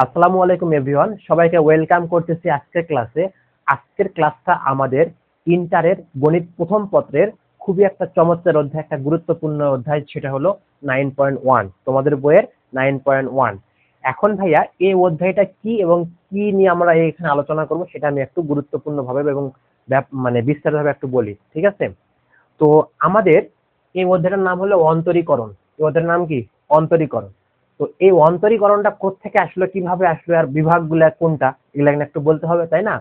আসসালামু আলাইকুম এভরিওয়ান, সবাইকে ওয়েলকাম করতেছি আজকের ক্লাসে। আজকের ক্লাসটা আমাদের ইন্টারের গণিত প্রথম পত্রের খুবই একটা চমৎকার অধ্যায়, একটা গুরুত্বপূর্ণ অধ্যায়, সেটা হলো 9.1, তোমাদের বইয়ের 9.1। এখন ভাইয়া এই অধ্যায়টা কি এবং কি নিয়ে আমরা এখানে আলোচনা করব সেটা আমি একটু গুরুত্বপূর্ণ ভাবে এবং মানে বিস্তারিতভাবে একটু বলি, ঠিক আছে? তো আমাদের এই অধ্যায়টার নাম হলো অন্তরীকরণ। এই অধ্যায়ের নাম কি? অন্তরীকরণ। তো এই অন্তরীকরণটা কোত্থেকে আসলো, কিভাবে আসলো, আর বিভাগগুলা কোনটা, এগুলা একটু বলতে হবে, তাই না?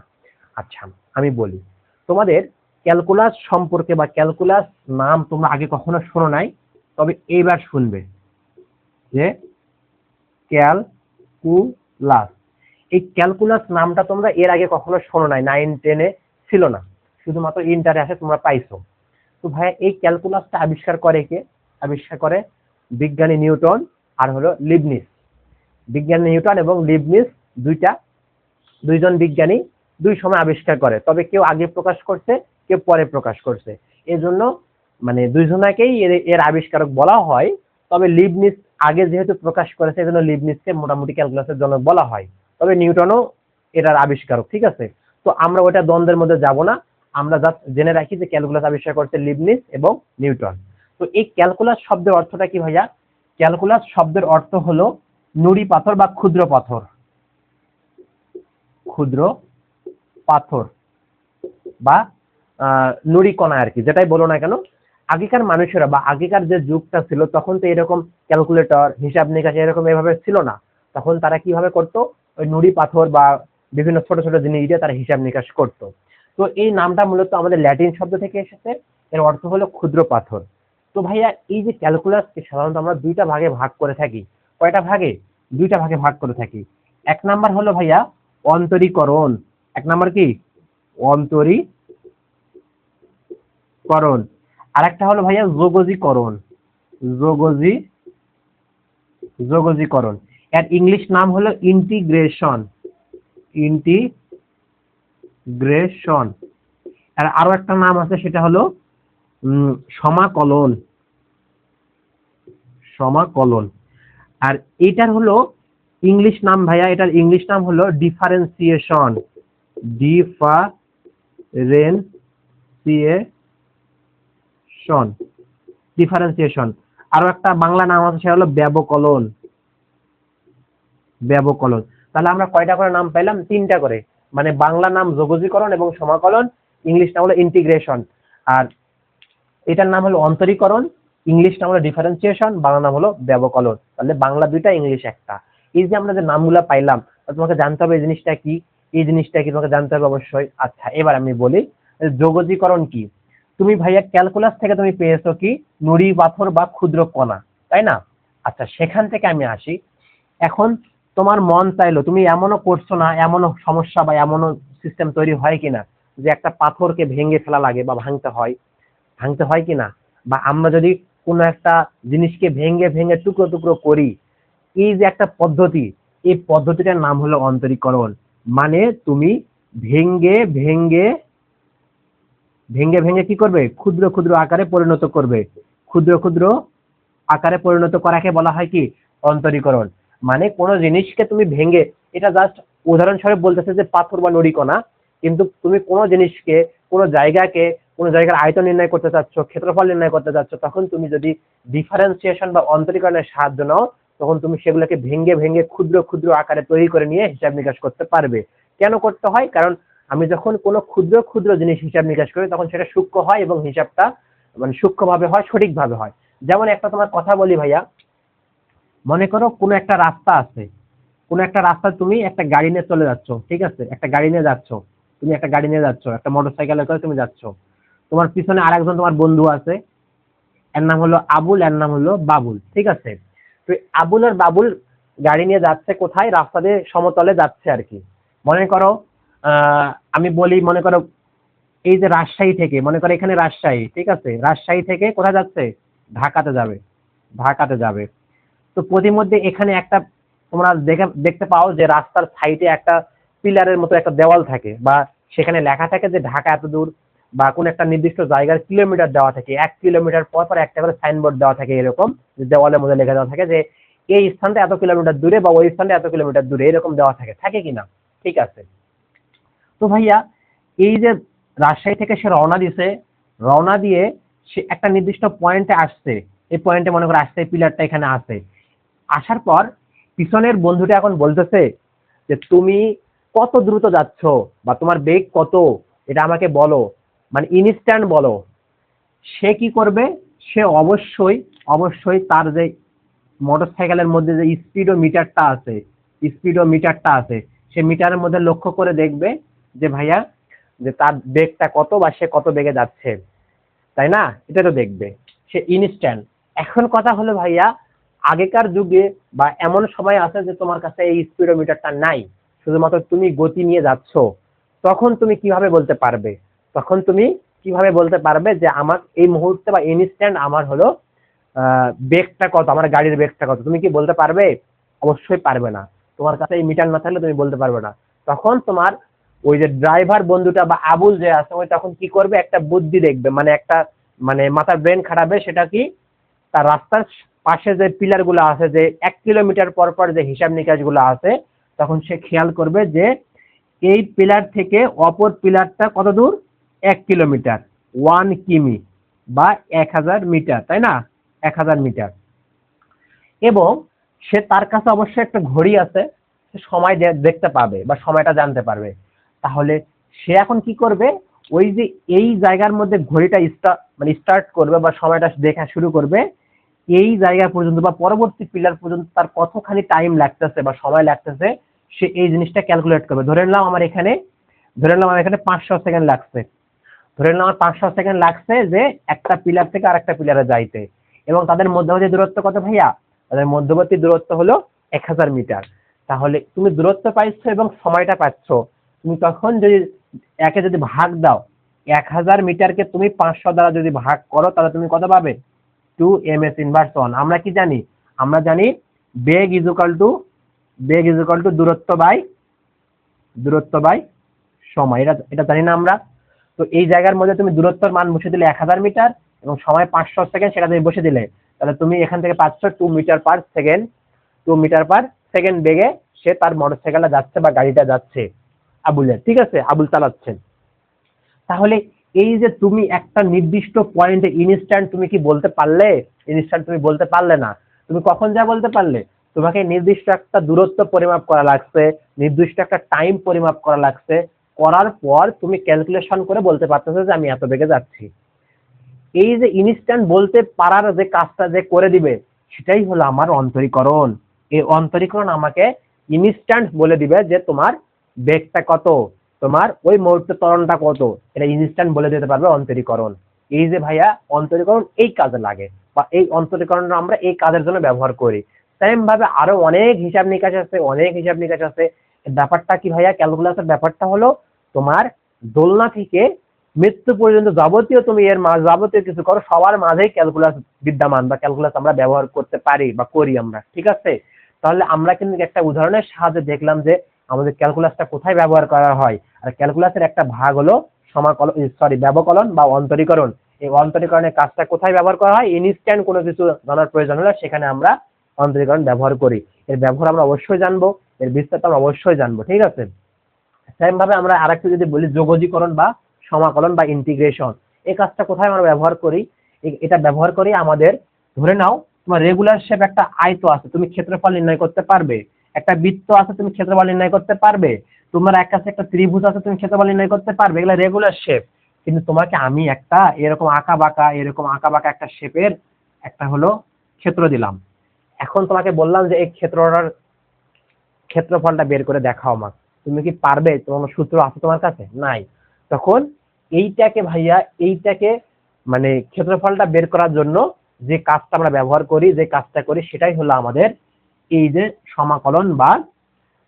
আচ্ছা, আমি বলি। তোমাদের ক্যালকুলাস সম্পর্কে বা ক্যালকুলাস নাম তোমরা আগে কখনো শোনো নাই, তবে এইবার শুনবে যে ক্যালকুলাস। এই ক্যালকুলাস নামটা তোমরা এর আগে কখনো শোনো নাই, 9-10-এ ছিল না, শুধুমাত্র ইন্টারে আসে তোমরা পাইছো। তো ভাইয়া এই ক্যালকুলাসটা আবিষ্কার করে কে? আবিষ্কার করে বিজ্ঞানী নিউটন আর হলো লিবনিজ। বিজ্ঞানী নিউটন এবং লিবনিজ দুইজন বিজ্ঞানী দুই সময় আবিষ্কার করে, তবে কেউ আগে প্রকাশ করছে, কেউ পরে প্রকাশ করছে। এজন্য মানে দুইজনাকেই এর আবিষ্কারক বলা হয়। তবে লিবনিজ আগে যেহেতু প্রকাশ করেছে, এজন্য লিবনিজকে মোটামুটি ক্যালকুলাসের জনক বলা হয়। তবে নিউটনও এটার আবিষ্কারক, ঠিক আছে? তো আমরা ওটা দ্বন্দ্বের মধ্যে যাব না, আমরা জাস্ট জেনে রাখি যে ক্যালকুলাস আবিষ্কার করছে লিবনিজ এবং নিউটন। তো এই ক্যালকুলাস শব্দের অর্থটা কি ভাইয়া? ক্যালকুলাস শব্দের অর্থ হলো নুড়ি পাথর বা ক্ষুদ্র পাথর। ক্ষুদ্র পাথর বা নুড়ি কণা আর কি, যেটাই বলো না কেন। আগেকার মানুষেরা বা আগেকার যে যুগটা ছিল, তখন তো এরকম ক্যালকুলেটর, হিসাব নিকাশ এরকম এভাবে ছিল না। তখন তারা কিভাবে করতো? ওই নুড়ি পাথর বা বিভিন্ন ছোট ছোট জিনিস দিয়ে তারা হিসাব নিকাশ করতো। তো এই নামটা মূলত আমাদের ল্যাটিন শব্দ থেকে এসেছে, এর অর্থ হলো ক্ষুদ্র পাথর। তো ভাইয়া এই যে ক্যালকুলাসকে সাধারণত আমরা দুইটা ভাগে ভাগ করে থাকি। কয়টা ভাগে? দুইটা ভাগে ভাগ করে থাকি। এক নাম্বার হলো ভাইয়া অন্তরীকরণ। এক নাম্বার কি? অন্তরীকরণ। আরেকটা হলো ভাইয়া যোগজীকরণ। যোগজী যোগজীকরণ। এর ইংলিশ নাম হলো ইন্টিগ্রেশন। ইন্টিগ্রেশন। আর আরো একটা নাম আছে, সেটা হলো সমাকলন। সমাকলন। আর এটার হলো ইংলিশ নাম ভাইয়া, এটার ইংলিশ নাম হলো ডিফারেন্সিয়েশন। ডিফারেন্সিয়েশন। ডিফারেন্সিয়েশন। আরো একটা বাংলা নাম আছে, সেটা হলো ব্যবকলন। ব্যবকলন। তাহলে আমরা কয়টা করে নাম পেলাম? তিনটা করে। মানে বাংলা নাম যোগজীকরণ এবং সমাকলন, ইংলিশ নাম হলো ইন্টিগ্রেশন, আর এটার নাম হলো অন্তরীকরণ, ইংলিশ নাম হলো ডিফারেন্সিয়েশন, বাংলা নাম হলো ব্যবকলন। তাহলে বাংলা দুইটা, ইংলিশ একটা। এই যে আমরা যে নামগুলো পাইলাম, তোমাকে জানতে হবে এই জিনিসটা কি, এই জিনিসটা কি তোমাকে জানতে হবে অবশ্যই। আচ্ছা, এবার আমি বলি যোগজীকরণ কি। তুমি ভাইয়া ক্যালকুলাস থেকে তুমি পেয়েছো কি? নুড়ি পাথর বা ক্ষুদ্র কণা, তাই না? আচ্ছা, সেখান থেকে আমি আসি। এখন তোমার মন চাইলো, তুমি এমনও করছো না, এমনও সমস্যা বা এমনও সিস্টেম তৈরি হয় কিনা যে একটা পাথরকে ভেঙে ফেলা লাগে বা ভাঙতে হয় কিনা, বা আমরা যদি কোনো একটা জিনিসকে ভেঙে ভেঙে টুকরো টুকরো করি, এই যে একটা পদ্ধতি, এই পদ্ধতিটার নাম হলো অন্তরীকরণ। মানে তুমি ভেঙে ভেঙে ভেঙে ভেঙে কি করবে? ক্ষুদ্র ক্ষুদ্র আকারে পরিণত করবে। ক্ষুদ্র ক্ষুদ্র আকারে পরিণত করাকে বলা হয় কি? অন্তরীকরণ। মানে কোনো জিনিসকে তুমি ভেঙে, এটা জাস্ট উদাহরণস্বরূপ বলতেছে যে পাথর বা নুড়ি কণা, কিন্তু তুমি কোনো জিনিসকে, কোনো জায়গার আয়তন নির্ণয় করতে চাচ্ছ, ক্ষেত্রফল নির্ণয় করতে চাচ্ছ, তখন তুমি যদি ডিফারেন্সিয়েশন বা অন্তরীকরণের সাহায্য নাও, তখন তুমি সেগুলোকে ভেঙে ভেঙে ক্ষুদ্র ক্ষুদ্র আকারে তৈরি করে নিয়ে হিসাব নিকাশ করতে পারবে। কেন করতে হয়? কারণ আমি যখন কোনো ক্ষুদ্র ক্ষুদ্র জিনিস হিসাব নিকাশ করি, তখন সেটা সূক্ষ্ম হয় এবং হিসাবটা মানে সূক্ষ্মভাবে হয়, সঠিকভাবে হয়। যেমন একটা তোমার কথা বলি ভাইয়া, মনে করো কোনো একটা রাস্তা আছে, কোনো একটা রাস্তা তুমি একটা গাড়ি নিয়ে চলে যাচ্ছ, ঠিক আছে? একটা গাড়ি নিয়ে যাচ্ছ, তুমি একটা গাড়ি নিয়ে যাচ্ছ, একটা মোটরসাইকেলে করে তুমি যাচ্ছ। তোমার পিছনে আরেকজন তোমার বন্ধু আছে, এর নাম হলো আবুল, এর নাম হলো বাবুল, ঠিক আছে? তো এই আবুল আর বাবুল গাড়ি নিয়ে যাচ্ছে কোথায়? রাস্তা দিয়ে সমতলে যাচ্ছে আর কি। মনে করো আমি বলি, মনে করো এই যে রাজশাহী থেকে, মনে করো এখানে রাজশাহী, ঠিক আছে? রাজশাহী থেকে কোথায় যাচ্ছে? ঢাকাতে যাবে। ঢাকাতে যাবে। তো প্রতিমধ্যে এখানে একটা তোমরা দেখতে পাও যে রাস্তার সাইডে একটা পিলারের মতো একটা দেওয়াল থাকে, বা সেখানে লেখা থাকে যে ঢাকা এত দূর, বা কোন একটা নির্দিষ্ট জায়গার কিলোমিটার দেওয়া থাকে, 1 কিলোমিটার পর পর একটা করে সাইনবোর্ড দেওয়া থাকে, এরকম যে দেওয়ালের মধ্যে লেখা দেওয়া থাকে যে এই স্থানটা এত কিলোমিটার দূরে বা ওই স্থানটা এত কিলোমিটার দূরে, এরকম দেওয়া থাকে, থাকে কিনা? ঠিক আছে। তো ভাইয়া এই যে রাজশাহী থেকে সে রওনা দিছে, রওনা দিয়ে সে একটা নির্দিষ্ট পয়েন্টে আসছে, এই পয়েন্টে মনে করো আসছে, পিলারটা এখানে আছে, আসার পর পিছনের বন্ধুটা এখন বলতেছে যে তুমি কত দ্রুত যাচ্ছ বা তোমার বেগ কত, এটা আমাকে বলো, মানে ইনস্ট্যান্ট বলো। সে কি করবে? সে অবশ্যই অবশ্যই তার যে মোটরসাইকেলের মধ্যে যে স্পিডোমিটারটা আছে, স্পিডোমিটারটা আছে, সে মিটারের মধ্যে লক্ষ্য করে দেখবে যে ভাইয়া যে তার বেগটা কত বা সে কত বেগে যাচ্ছে, তাই না? এটা তো দেখবে সে ইনস্ট্যান্ট। এখন কথা হলো ভাইয়া, আগেকার যুগে বা এমন সময় আছে যে তোমার কাছে এই স্পিডোমিটারটা নাই, শুধুমাত্র তুমি গতি নিয়ে যাচ্ছ, তখন তুমি কিভাবে বলতে পারবে? তখন তুমি কিভাবে বলতে পারবে যে আমার এই মুহূর্তে বা ইনস্ট্যান্ট আমার হলো বেগটা কত, আমার গাড়ির বেগটা কত? তুমি কি বলতে পারবে? অবশ্যই পারবে না। তোমার কাছে এই মিটার না থাকলে তুমি বলতে পারবে না। তখন তোমার ওই যে ড্রাইভার বন্ধুটা বা আবুল যে আছে, ওই তখন কি করবে? একটা বুদ্ধি দেখবে, মানে একটা মানে মাথার ব্রেন খাটাবে। সেটা কি? তার রাস্তার পাশে যে পিলার গুলো আছে, যে 1 কিলোমিটার পর পর যে হিসাব নিকাশ গুলো আছে, তখন সে খেয়াল করবে যে এই পিলার থেকে অপর পিলারটা কত দূর? 1 কিলোমিটার, 1 কিমি বা 1000 মিটার, তাই না? 1000 মিটার। এবং সে তার কাছে অবশ্যই একটা ঘড়ি আছে, সে সময় দেখতে পাবে বা সময়টা জানতে পারবে। তাহলে সে এখন কি করবে? ওই যে এই জায়গার মধ্যে ঘড়িটা স্টার্ট করবে বা সময়টা দেখা শুরু করবে, এই জায়গা পর্যন্ত বা পরবর্তী পিলার পর্যন্ত তার কতখানি টাইম লাগতেছে বা সময় লাগতেছে, সে এই জিনিসটা ক্যালকুলেট করবে। ধরে নিলাম আমার এখানে 500 সেকেন্ড লাগছে, ধরে নিলাম আমার 500 সেকেন্ড লাগছে যে একটা পিলার থেকে আরেকটা পিলারে যাইতে, এবং তাদের মধ্যবর্তী দূরত্ব কত ভাইয়া? তাদের মধ্যবর্তী দূরত্ব হলো 1000 মিটার। তাহলে তুমি দূরত্ব পাইছো এবং সময়টা পাচ্ছ, তুমি তখন যদি একে যদি ভাগ দাও, 1000 মিটারকে তুমি 500 দ্বারা যদি ভাগ করো, তাহলে তুমি কত পাবে? 2 ms ইনভার্স 1। আমরা কি জানি? আমরা জানি বেগ ইজ ইকুয়াল টু দূরত্ব বাই সময়, এটা এটা জানি না আমরা? তো এই জায়গার মধ্যে তুমি দূরত্বের মান বসে দিলে 1000 মিটার এবং সময় 500 সেকেন্ড, সেটা তুমি বসে দিলে, তাহলে তুমি এখান থেকে পাচ্ছ 2 metre per second. 2 metre per second বেগে সে তার মোটরসাইকেলটা যাচ্ছে বা গাড়িটা যাচ্ছে আবুলের, ঠিক আছে? আবুল চালাচ্ছেন। তাহলে এই যে তুমি একটা নির্দিষ্ট পয়েন্টে ইনস্ট্যান্ট তুমি কি বলতে পারলে? ইনস্ট্যান্ট তুমি বলতে পারলে না। তুমি কখন যা বলতে পারলে? তোমাকে নির্দিষ্ট একটা দূরত্ব পরিমাপ করা লাগছে, নির্দিষ্ট একটা টাইম পরিমাপ করা লাগছে, করার পর তুমি ক্যালকুলেশন করে বলতে পারতেছো যে আমি এত বেগে যাচ্ছি। এই যে ইনস্ট্যান্ট বলতে পারার যে কাজটা যে করে দিবে, সেটাই হলো আমার অন্তরীকরণ। এই অন্তরীকরণ আমাকে ইনস্ট্যান্ট বলে দিবে যে তোমার বেগটা কত, তোমার ওই মুহূর্তে ত্বরণটা কত, এটা ইনস্ট্যান্ট বলে দিতে পারবে অন্তরীকরণ। এই যে ভাইয়া অন্তরীকরণ এই কাজে লাগে, বা এই অন্তরীকরণটা আমরা এই কাজের জন্য ব্যবহার করি। সেম ভাবে আরো অনেক হিসাব নিকাশ আছে, অনেক হিসাব নিকাশ আছে। ব্যাপারটা কি ভাইয়া? ক্যালকুলাসের ব্যাপারটা হলো তোমার দোলনা থেকে মৃত্যু পর্যন্ত যাবতীয় তুমি এর মাঝ যাবতীয় কিছু করো, সবার মাঝেই ক্যালকুলাস বিদ্যমান বা ক্যালকুলাস আমরা ব্যবহার করতে পারি বা করি আমরা, ঠিক আছে? তাহলে আমরা কিন্তু একটা উদাহরণের সাহায্যে দেখলাম যে আমাদের ক্যালকুলাসটা কোথায় ব্যবহার করা হয়। আর ক্যালকুলাসের একটা ভাগ হলো ব্যবকলন বা অন্তরীকরণ। এই অন্তরীকরণের কাজটা কোথায় ব্যবহার করা হয়? ইনস্ট্যান্ট কোনো কিছু জানার প্রয়োজন হলে সেখানে আমরা অন্তরীকরণ ব্যবহার করি। এর ব্যবহার আমরা অবশ্যই জানবো, এর বিস্তারিত আমরা অবশ্যই জানবো, ঠিক আছে? সেম ভাবে আমরা আরেকটু যদি বলি যোগজীকরণ বা সমাকলন বা ইন্টিগ্রেশন, এই কাজটা কোথায় আমরা ব্যবহার করি? এটা ব্যবহার করি আমাদের, ধরে নাও তোমার রেগুলার শেপ একটা আয়ত আছে, তুমি ক্ষেত্রফল নির্ণয় করতে পারবে। একটা বৃত্ত আছে, তুমি ক্ষেত্রফল নির্ণয় করতে পারবে। তোমার এক কাছে একটা ত্রিভুজ আছে, তুমি ক্ষেত্রফল নির্ণয় করতে পারবে। এগুলো রেগুলার শেপ। কিন্তু তোমাকে আমি একটা এরকম আঁকা বাঁকা একটা শেপের একটা হলো ক্ষেত্র দিলাম। এখন তোমাকে বললাম যে এই ক্ষেত্রটার ক্ষেত্রফলটা বের করে দেখাও আমাকে। তুমি কি পারবে? তোমার সূত্র আছে তোমার কাছে? নাই। তখন এইটাকে ভাইয়া, এইটাকে মানে ক্ষেত্রফলটা বের করার জন্য যে কাজটা আমরা ব্যবহার করি, যে কাজটা করি, সেটাই হলো আমাদের এই যে সমাকলন বা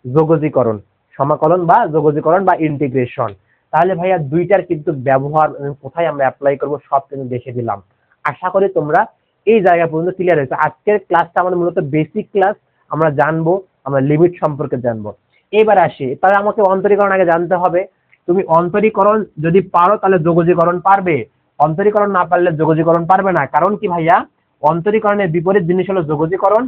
যোগজীকরণ। সমাকলন বা যোগজীকরণ বা ইন্টিগ্রেশন। তাহলে ভাইয়া দুইটার কিন্তু ব্যবহার কোথায় আমরা অ্যাপ্লাই করব সব কিন্তু দেখে দিলাম। আশা করি তোমরা এই জায়গা পর্যন্ত ক্লিয়ার হয়েছে। আজকের ক্লাসটা আমাদের মূলত বেসিক ক্লাস, আমরা জানবো, আমরা লিমিট সম্পর্কে জানবো। এবার আসি, তাহলে আমাকে অন্তরীকরণ আগে জানতে হবে। তুমি অন্তরীকরণ যদি পারো তাহলে যোগজীকরণ পারবে, অন্তরীকরণ না পারলে যোগজীকরণ পারবে না। কারণ কি ভাইয়া? অন্তরীকরণের বিপরীত জিনিস হলো যোগজীকরণ,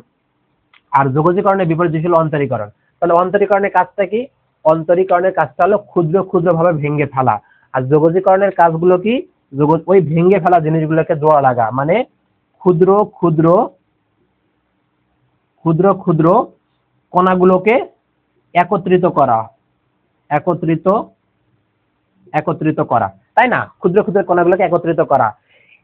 আর যোগজীকরণের বিপরীত জিনিস হলো অন্তরীকরণ। তাহলে অন্তরীকরণের কাজটা কি? অন্তরীকরণের কাজটা হলো ক্ষুদ্র ক্ষুদ্র ভাবে ভেঙে ফেলা। আর যোগজীকরণের কাজগুলো কি? ওই ভেঙে ফেলা জিনিসগুলোকে জোড়া লাগা, মানে ক্ষুদ্র ক্ষুদ্র ক্ষুদ্র ক্ষুদ্র কণাগুলোকে একত্রিত করা, একত্রিত একত্রিত করা, তাই না? ক্ষুদ্র ক্ষুদ্র কণাগুলোকে একত্রিত করা।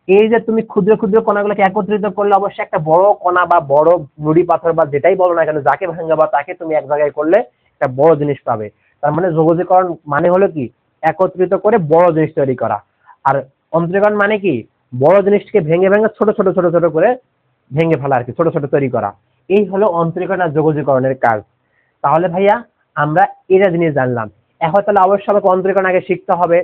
এই যে তুমি ক্ষুদ্র ক্ষুদ্র কণাগুলোকে একত্রিত করলে অবশ্যই একটা বড় কণা বা বড় নুড়ি পাথর বা যেটাই বলো না কেন, যাকে ভাঙাবা তাকে তুমি এক জায়গায় করলে একটা বড় জিনিস পাবে। তার মানে যোগজীকরণ মানে হলো কি? একত্রিত করে বড় জিনিস তৈরি করা। আর অন্তরীকরণ মানে কি? বড় জিনিসকে ভেঙে ভেঙে ছোট ছোট ছোট ছোট করে ভেঙে ফেলা আর কি, ছোট ছোট তৈরি করা। এই হলো অন্তরীকরণ আর যোগজীকরণের কাজ। তাহলে ভাইয়া আমরা এটা জিনিস জানলাম। এখন তাহলে অবশ্যই আমাকে অন্তরীকরণ আগে শিখতে হবে।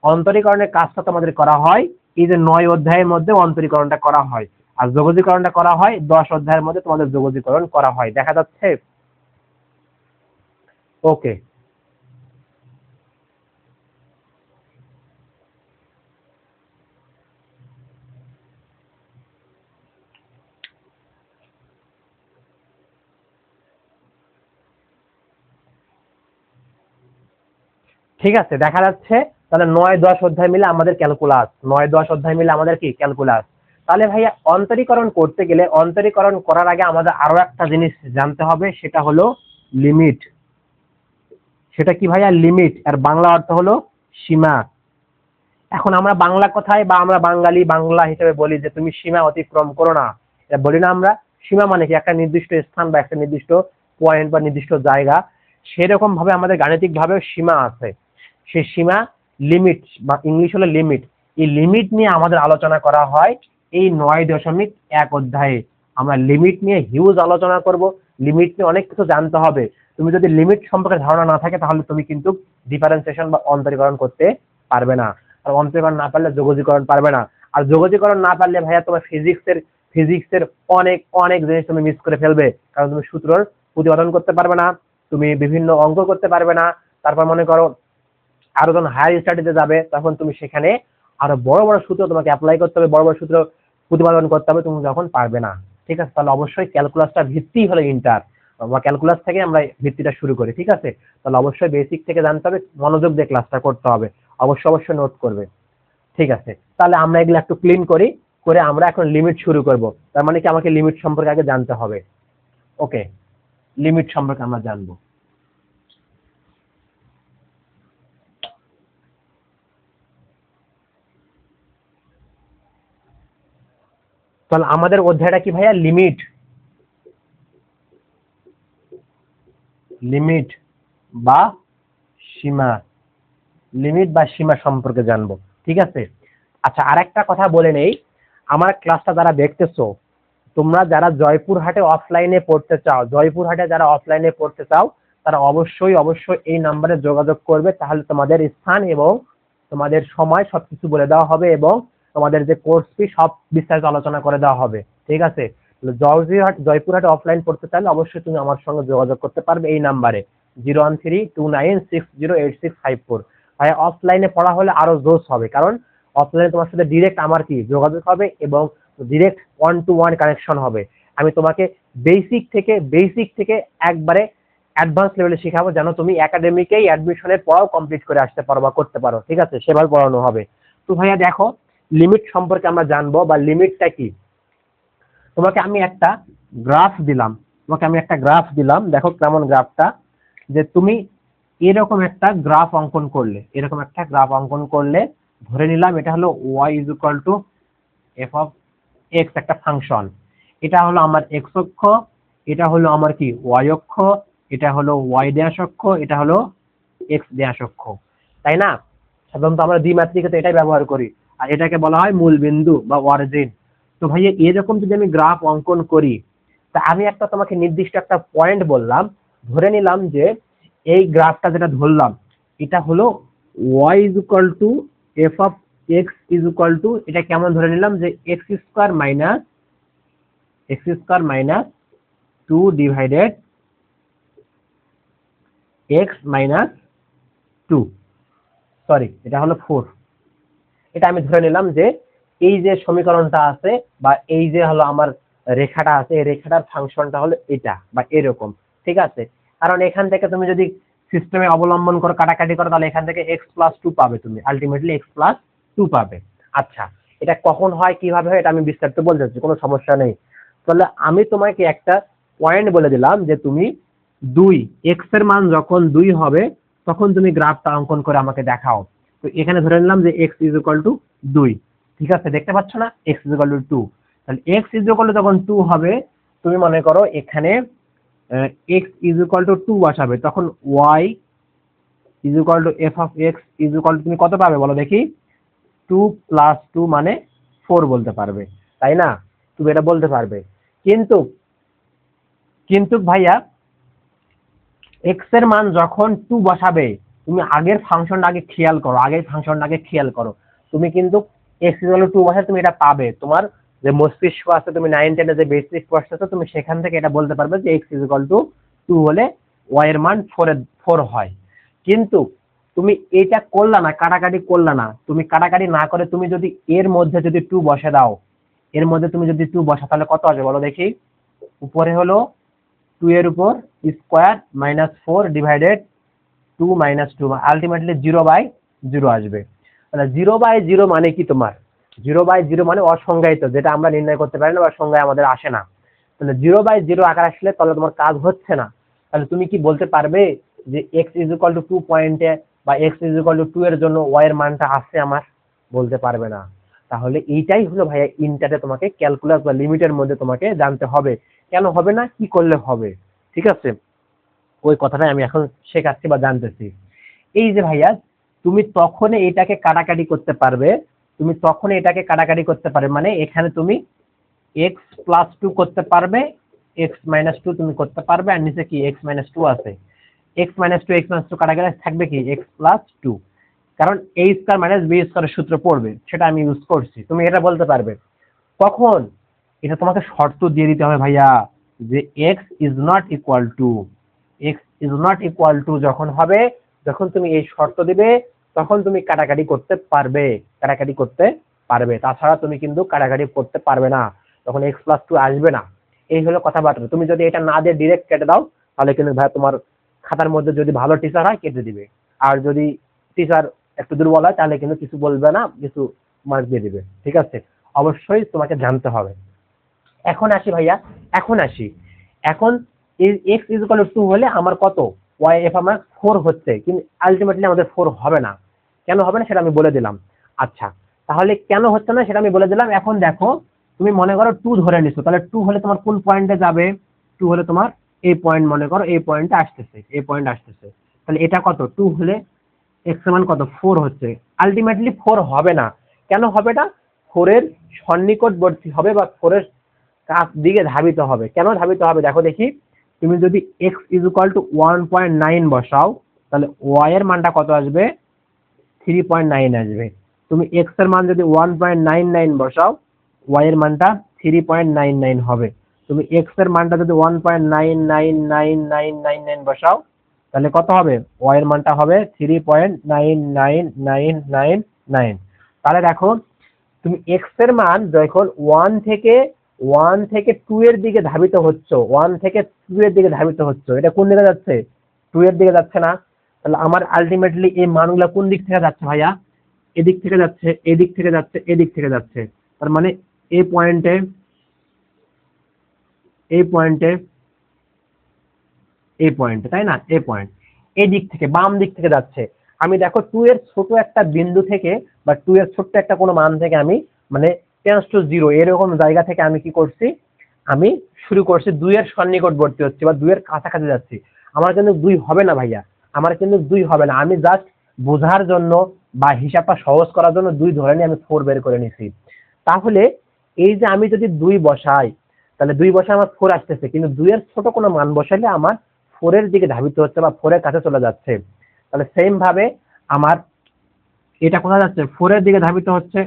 অন্তরীকরণের কাজটা তোমাদের করা হয় এই যে 9 অধ্যায়ের মধ্যে অন্তরীকরণটা করা হয়, আর যোগজীকরণটা করা হয় 10 অধ্যায়ের মধ্যে তোমাদের যোগজীকরণ করা হয়। দেখা যাচ্ছে? ওকে, ঠিক আছে, দেখা যাচ্ছে। তাহলে 9-10 অধ্যায় মিলে আমাদের ক্যালকুলাস, 9-10 অধ্যায় মিলে আমাদের কি ক্যালকুলাস। তাহলে ভাইয়া অন্তরীকরণ করতে গেলে, অন্তরীকরণ করার আগে আমাদের আরো একটা জিনিস জানতে হবে, সেটা হলো লিমিট। সেটা কি ভাইয়া? লিমিট। আর বাংলা অর্থ হলো সীমা। এখন আমরা বাংলা কথায় বা আমরা বাঙালি বাংলা হিসেবে বলি যে তুমি সীমা অতিক্রম করো না, এটা বলি না আমরা? সীমা মানে কি? একটা নির্দিষ্ট স্থান বা একটা নির্দিষ্ট পয়েন্ট বা নির্দিষ্ট জায়গা। সেরকম ভাবে আমাদের গাণিতিক ভাবেও সীমা আছে। সেই সীমা, লিমিট বা ইংলিশ হলো লিমিট। এই লিমিট নিয়ে আমাদের আলোচনা করা হয় এই 9.1 অধ্যায়ে। আমরা লিমিট নিয়ে হিউজ আলোচনা করব। লিমিট নিয়ে অনেক কিছু জানতে হবে। তুমি যদি লিমিট সম্পর্কে ধারণা না থাকে তাহলে তুমি কিন্তু ডিফারেন্সিয়েশন বা অন্তরীকরণ করতে পারবে না। আর অন্তরীকরণ না পারলে যোগজীকরণ পারবে না। আর যোগজীকরণ না পারলে ভাইয়া তোমার ফিজিক্সের অনেক অনেক জিনিস তুমি মিস করে ফেলবে। কারণ তুমি সূত্রর প্রতিপাদন করতে পারবে না, তুমি বিভিন্ন অঙ্ক করতে পারবে না। তারপর মনে করো আরো যখন হায়ার স্টাডিতে যাবে তখন তুমি সেখানে আরো বড় বড় সূত্র তোমাকে অ্যাপ্লাই করতে হবে, বড় বড় সূত্র প্রতিপাদন করতে হবে, তুমি যখন পারবে না। ঠিক আছে? তাহলে অবশ্যই ক্যালকুলাসটা ভিত্তি হলো ইন্টার, বা ক্যালকুলাস থেকে আমরা ভিত্তিটা শুরু করি। ঠিক আছে? তাহলে অবশ্যই বেসিক থেকে জানতে হবে, মনোযোগ দিয়ে ক্লাসটা করতে হবে, অবশ্যই অবশ্যই নোট করবে। ঠিক আছে, তাহলে আমরা এগুলো একটু ক্লিন করি, করে আমরা এখন লিমিট শুরু করব। তার মানে কি আমাকে লিমিট সম্পর্কে আগে জানতে হবে। ওকে, লিমিট সম্পর্কে আমরা জানবো। তাহলে আমাদের অধ্যায়টা কি ভাইয়া? লিমিট। লিমিট বা সীমা, লিমিট বা সীমা সম্পর্কে জানবো। ঠিক আছে? আচ্ছা, আরেকটা কথা বলে নেই, আমার ক্লাসটা যারা দেখতেছো, তোমরা যারা জয়পুরহাটে অফলাইনে পড়তে চাও, জয়পুরহাটে যারা অফলাইনে পড়তে চাও, তারা অবশ্যই অবশ্যই এই নাম্বারে যোগাযোগ করবে। তাহলে তোমাদের স্থান এবং তোমাদের সময় সবকিছু বলে দেওয়া হবে, এবং তোমাদের যে কোর্স ফি সব বিস্তারিত আলোচনা করে দেওয়া হবে। ঠিক আছে? জয়পুরহাটে অফলাইন পড়তে চাইলে অবশ্যই তুমি আমার সঙ্গে যোগাযোগ করতে পারবে এই নাম্বারে 01329608654। ভাই অফলাইনে পড়া হলে আরো জোশ হবে, কারণ অফলাইনে তোমার সাথে ডিরেক্ট আমার কি যোগাযোগ হবে, এবং ডিরেক্ট 1-to-1 কানেকশন হবে। আমি তোমাকে বেসিক থেকে একবারে অ্যাডভান্স লেভেলে শেখাবো, যেন তুমি একাডেমিকেই অ্যাডমিশনের পড়াও কমপ্লিট করে আসতে পারো বা করতে পারো। ঠিক আছে? সেভাবে পড়ানো হবে। তো ভাইয়া দেখো, লিমিট সম্পর্কে আমরা জানবো, বা লিমিটটা কি। তোমাকে আমি একটা গ্রাফ দিলাম, দেখো কেমন গ্রাফটা। যে তুমি এরকম একটা গ্রাফ অঙ্কন করলে, ধরে নিলাম এটা হলো y=f(x), একটা ফাংশন। এটা হলো আমার এক্স অক্ষ, এটা হলো আমার কি ওয়াই অক্ষ, এটা হলো ওয়াই ড্যাশ অক্ষ, এটা হলো এক্স ড্যাশ অক্ষ, তাই না? সাধারণত আমরা দ্বিমাত্রিকতে এটাই ব্যবহার করি, আর এটাকে বলা হয় মূল বিন্দু বা অরিজিন। তো ভাইয়া এরকম যদি আমি গ্রাফ অঙ্কন করি, তা আমি একটা তোমাকে নির্দিষ্ট একটা পয়েন্ট বললাম, ধরে নিলাম যে এই গ্রাফটা যেটা ধরলাম এটা হলো y=f(x) এটা কেমন ধরে নিলাম যে x² - 2 ডিভাইডেড x - 2, সরি এটা হলো 4। এটা আমি ধরে নিলাম যে এই যে সমীকরণটা আছে, বা এই যে হলো আমার রেখাটা আছে, এই রেখাটার ফাংশনটা হলো এটা বা এরকম, ঠিক আছে। কারণ এখান থেকে তুমি যদি সিস্টেমে অবলম্বন করো, কাটাকাটি করো, তাহলে এখান থেকে x+2 পাবে, তুমি আলটিমেটলি x+2 পাবে। আচ্ছা, এটা কখন হয় কিভাবে হয় এটা আমি বিস্তারিত বলতে চাচ্ছি, কোনো সমস্যা নেই। তাহলে আমি তোমাকে একটা পয়েন্ট বলে দিলাম যে তুমি 2 এক্স এর মান যখন 2 হবে তখন তুমি গ্রাফটা অঙ্কন করে আমাকে দেখাও। তো এখানে ধরে নিলাম যে x ইজ ইকুয়াল টু 2, ঠিক আছে, দেখতে পাচ্ছ না, x ইজ ইকুয়াল টু 2। তাহলে x ইজ ইকুয়াল টু যখন 2 হবে, তুমি মনে করো এখানে x ইজ ইকুয়াল টু 2 বসাবে, তখন y is equal two f of x is equal two তুমি কত পাবে বলো দেখি, 2 প্লাস 2 মানে 4 বলতে পারবে, তাই না? তুমি এটা বলতে পারবে। কিন্তু কিন্তু ভাইয়া x এর মান যখন 2 বসাবে, তুমি আগের ফাংশনটা আগে খেয়াল করো, তুমি কিন্তু x ইকুয়াল টু 2 বসালে তুমি এটা পাবে। তোমার যে মস্তিষ্ক আছে, তুমি 9 10 এ যে বেসিক পড়ছো, তুমি সেখান থেকে এটা বলতে পারবে যে x ইকুয়াল টু 2 হলে y এর মান 4 হয়। কিন্তু তুমি এটা করলা না, কাটাকাটি করলা না, তুমি কাটাকাটি না করে তুমি যদি এর মধ্যে যদি 2 বসে দাও, এর মধ্যে তুমি যদি 2 বসা, তাহলে কত আসবে বলো দেখি, উপরে হলো 2 এর উপর square minus 4 divided 2 minus 2, ultimately 0/0 আসবে। তাহলে 0/0 মানে কি, তোমার 0/0 মানে অসংজ্ঞায়িত, যেটা আমরা নির্ণয় করতে পারি না বা সংজ্ঞায় আমাদের আসে না। তাহলে 0/0 আকার আসলে তাহলে তোমার কাজ হচ্ছে না। তাহলে তুমি কি বলতে পারবে যে x ইজ ইকুয়াল টু 2 পয়েন্টে বা x ইজ ইকুয়াল টু 2 এর জন্য y এর মানটা আসছে আমার? বলতে পারবে না। তাহলে এইটাই হলো ভাইয়া ইন্টারে তোমাকে ক্যালকুলাস বা লিমিটের মধ্যে তোমাকে জানতে হবে। কেন হবে না, কি করলে হবে, ঠিক আছে, ওই কথাটাই আমি এখন শেখাচ্ছি বা জানতেছি। এই যে ভাইয়া তুমি তখনই এটাকে কাটাকাটি করতে পারবে, মানে এখানে তুমি x+2 করতে পারবে, x-2 তুমি করতে পারবে, আর নিচে কি x-2 আছে, x-2 কাটা গেলে থাকবে কি x+2, কারণ a স্কয়ার মাইনাস b স্কয়ারের সূত্র পড়বে, সেটা আমি ইউজ করছি। তুমি এটা বলতে পারবে কখন, এটা তোমাকে শর্ত দিয়ে দিতে হবে ভাইয়া, যে x is not equal to যখন হবে, যখন তুমি এই শর্ত দিবে তখন তুমি কাটাকাটি করতে পারবে, তাছাড়া তুমি কিন্তু কাটাকাটি করতে পারবে না, তখন x+2 আসবে না। এই হলো কথাবার্তা। তুমি যদি এটা না দিয়ে ডিরেক্ট কেটে দাও, তাহলে কিন্তু ভাই তোমার খাতার মধ্যে যদি ভালো টিচার হয় কেটে দিবে, আর যদি টিচার একটু দুর্বল হয় তাহলে কিন্তু কিছু বলবে না, কিছু মার্ক দিয়ে দিবে, ঠিক আছে। অবশ্যই তোমাকে জানতে হবে। এখন আসি ভাইয়া, এখন x ইজ ইকুয়াল টু 2 হলে আমার কত, y f আমার 4 হচ্ছে, কিন্তু আলটিমেটলি আমাদের 4 হবে না। কেন হবে না সেটা আমি বলে দিলাম। আচ্ছা, তাহলে কেন হচ্ছে না সেটা আমি বলে দিলাম। এখন দেখো, তুমি মনে করো 2 ধরে নিছো, তাহলে 2 হলে তোমার কোন পয়েন্টে যাবে, 2 হলে তোমার এই পয়েন্ট, মনে করো এই পয়েন্টে আসতেছে, তাহলে এটা কত, 2 হলে x এর মান কত, 4 হচ্ছে। আলটিমেটলি 4 হবে না। কেন হবে না, 4 এর সন্নিকটবর্তী হবে বা 4 এর কাছ দিকে ধাবিত হবে। কেন ধাবিত হবে দেখো দেখি, তুমি যদি x ইজ ইকুয়াল টু 1.9 বসাও, তাহলে y এর মানটা কত আসবে, 3.9 আসবে। তুমি x এর মান যদি 1.99 বসাও, y এর মানটা 3.99 হবে। তুমি x এর মানটা যদি 1.999999 বসাও, তাহলে কত হবে, y এর মানটা হবে 3.99999। তাহলে দেখো, তুমি x এর মান যখন 1 থেকে 2 এর দিকে ধাবিত হচ্ছ, এটা কোন দিকে যাচ্ছে, 2 এর দিকে যাচ্ছে না? তাহলে আমার আলটিমেটলি এই মানগুলো কোন দিক থেকে যাচ্ছে ভাইয়া, এদিক থেকে যাচ্ছে, এদিক থেকে যাচ্ছে। তার মানে এই পয়েন্টে, তাই না, এই দিক থেকে বাম দিক থেকে যাচ্ছে। আমি দেখো 2 এর ছোট একটা বিন্দু থেকে বা 2 এর ছোট্ট একটা কোনো মান থেকে আমি মানে টেন্ডস টু 0 এরকম জায়গা থেকে আমি কি করছি, আমি শুরু করছি 2 এর সন্নিকটবর্তী হচ্ছে বা 2 এর কাছাকাছি যাচ্ছি। আমার কিন্তু 2 হবে না ভাইয়া, আমি জাস্ট বোঝার জন্য বা হিসাবটা সহজ করার জন্য 2 ধরে নিয়ে আমি 4 বের করে নিছি। তাহলে এই যে আমি যদি 2 বসাই, তাহলে 2 বসায় আমার 4 আসতেছে, কিন্তু 2 এর ছোট কোনো মান বসালে আমার 4 এর দিকে ধাবিত হচ্ছে বা 4 এর কাছে চলে যাচ্ছে। তাহলে সেম ভাবে আমার এটা কোথায় যাচ্ছে, 4 এর দিকে ধাবিত হচ্ছে,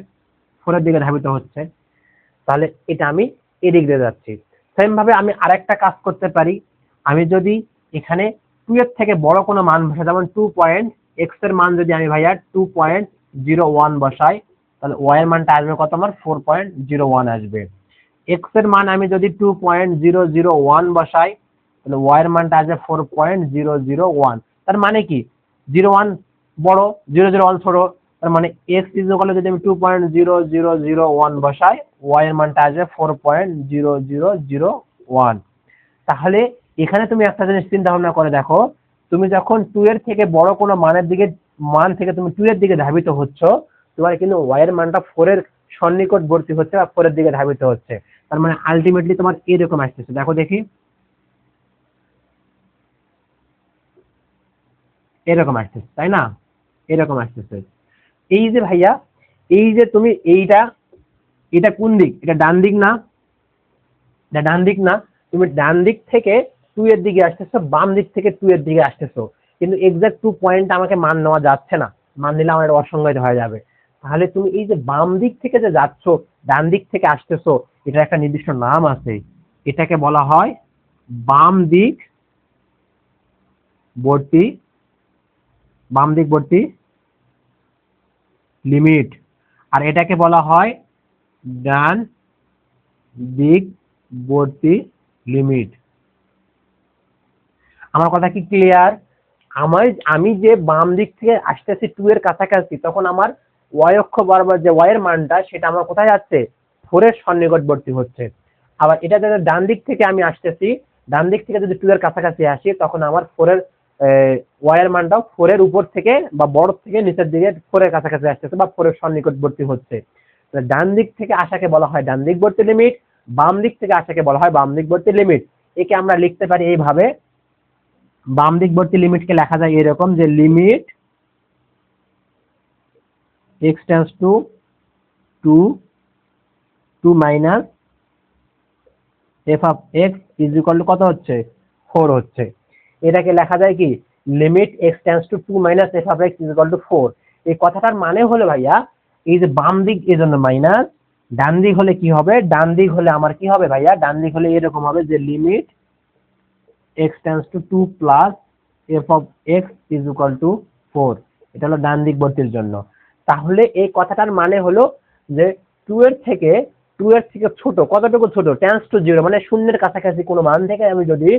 তাহলে এটা আমি এদিক দিয়ে যাচ্ছি। সেম ভাবে আমি আরেকটা কাজ করতে পারি, আমি যদি এখানে 2 এর থেকে বড় কোনো মান বসাই, যেমন 2 পয়েন্ট, x এর মান যদি আমি ভাইয়া 2.01 বসাই, তাহলে y এর মানটা আসবে কত, আমার 4.01 আসবে। এক্স এর মান আমি যদি 2.001 বসাই তাহলে ওয়াই এর মানটা আসবে 4.001। তার মানে কি 01 বড় 001 ছোট, তার মানে এক্স ইজ ইকুয়াল যদি আমি 2.0001 বসাই ওয়াই এর মানটা আসবে 4.0001। তাহলে এখানে তুমি একটা জিনিস চিন্তা ভাবনা করে দেখো, তুমি যখন 2 এর থেকে বড় কোনো মান থেকে তুমি 2 এর দিকে ধাবিত হচ্ছ, তোমার কিন্তু ওয়াই এর মানটা 4 এর সন্নিকটবর্তী হচ্ছে বা 4 এর দিকে ধাবিত হচ্ছে। তার মানে আলটিমেটলি তোমার এরকম আসতেছে, দেখো দেখি এরকম আসতেছে, তাই না? এরকম আসতেছে। এই যে ভাইয়া, এই যে তুমি এটা কোন দিক? এটা ডান দিক না? এটা ডান দিক না? তুমি ডান দিক থেকে 2 এর দিকে আসতেছো, বাম দিক থেকে 2 এর দিকে আসতেছো, কিন্তু এক্সাক্ট 2 পয়েন্ট আমাকে মান নেওয়া যাচ্ছে না, মান নিলে আমার এটা অসংজ্ঞায়িত হয়ে যাবে। তাহলে তুমি এই যে বাম দিক থেকে যে যাচ্ছ, ডান দিক থেকে আসতেছো, এটার একটা নির্দিষ্ট নাম আছে, এটাকে বলা হয় বাম দিক বর্তী লিমিট, আর এটাকে বলা হয় ডান দিক বর্তী লিমিট। আমার কথা কি ক্লিয়ার? আমি যে বাম দিক থেকে আসতেছি 2 এর কাছাকাছি, তখন আমার ওয়াই অক্ষ বরাবর যে ওয়াই এর মানটা সেটা আমার কোথায় যাচ্ছে? 4 এর সন্নিকটবর্তী হচ্ছে। আবার এটা যদি ডান দিক থেকে আমি আসতেছি, ডান দিক থেকে যদি 2 এর কাছাকাছি আসি, তখন আমার 4 এর ওয়াই এর মানটাও 4 এর উপর থেকে বা বড় থেকে নিচের দিকে 4 এর কাছাকাছি আসতেছে বা 4 এর সন্নিকটবর্তী হচ্ছে। ডান দিক থেকে আসাকে বলা হয় ডান দিকবর্তী লিমিট, বাম দিক থেকে আসাকে বলা হয় বাম দিকবর্তী লিমিট। একে আমরা লিখতে পারি এইভাবে, বাম দিকবর্তী লিমিটকে লেখা যায় এরকম যে limit x tends to 2 minus f of x is equal two কত হচ্ছে? 4 হচ্ছে। এটাকে লেখা যায় কি limit x tends to 2 minus f of x is equal two 4। এই কথাটার মানে হলো ভাইয়া, এই যে বাম দিক এর জন্য মাইনাস, ডান দিক হলে কি হবে? ডান দিক হলে আমার কি হবে ভাইয়া? ডান দিক হলে এরকম হবে যে limit x tends to 2 plus f of x is equal two 4। এটা হলো ডান দিকবর্তীর জন্য। তাহলে এই কথাটার মানে হলো যে 2 এর থেকে ছোট, কতটুকু ছোট? টেন্ডস টু 0, মানে শূন্যের কাছাকাছি কোনো মান থেকে আমি যদি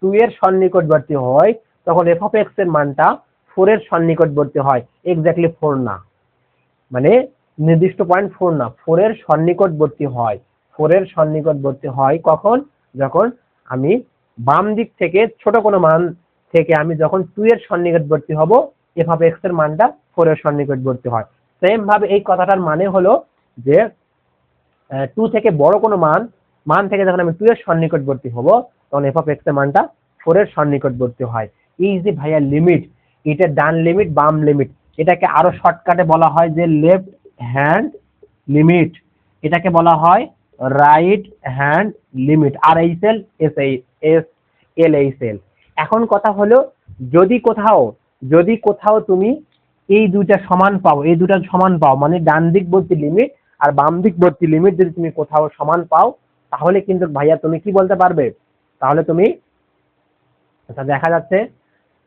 2 এর সন্নিকটবর্তী হয়, তখন f অফ x এর মানটা 4 এর সন্নিকটবর্তী হয়। এক্স্যাক্টলি 4 না, মানে নির্দিষ্ট পয়েন্ট 4 না, 4 এর সন্নিকটবর্তী হয়। 4 এর সন্নিকটবর্তী হয় কখন? যখন আমি বাম দিক থেকে ছোট কোনো মান থেকে আমি যখন 2 এর সন্নিকটবর্তী হব, f অফ x এর মানটা 4 এর সন্নিকটবর্তী হয়। সেম ভাবে এই কথাটার মানে হলো যে 2 থেকে বড় কোনো মান থেকে যখন আমি 2 এর সন্নিকটবর্তী হব, তখন f অফ x এর মানটা 4 এর সন্নিকটবর্তী হয়। এই যে ভাইয়া লিমিট, এটা ডান লিমিট বাম লিমিট, এটাকে আরো শর্টকাটে বলা হয় যে লেফট হ্যান্ড লিমিট, এটাকে বলা হয় রাইট হ্যান্ড লিমিট, আর H L S L H L. এখন কথা হলো, যদি কোথাও তুমি এই দুইটা সমান পাও, মানে ডান দিকবর্তী লিমিট আর বাম দিকবর্তী লিমিট যদি তুমি কোথাও সমান পাও, তাহলে কিন্তু ভাইয়া তুমি কি বলতে পারবে? তাহলে তুমি দেখা যাচ্ছে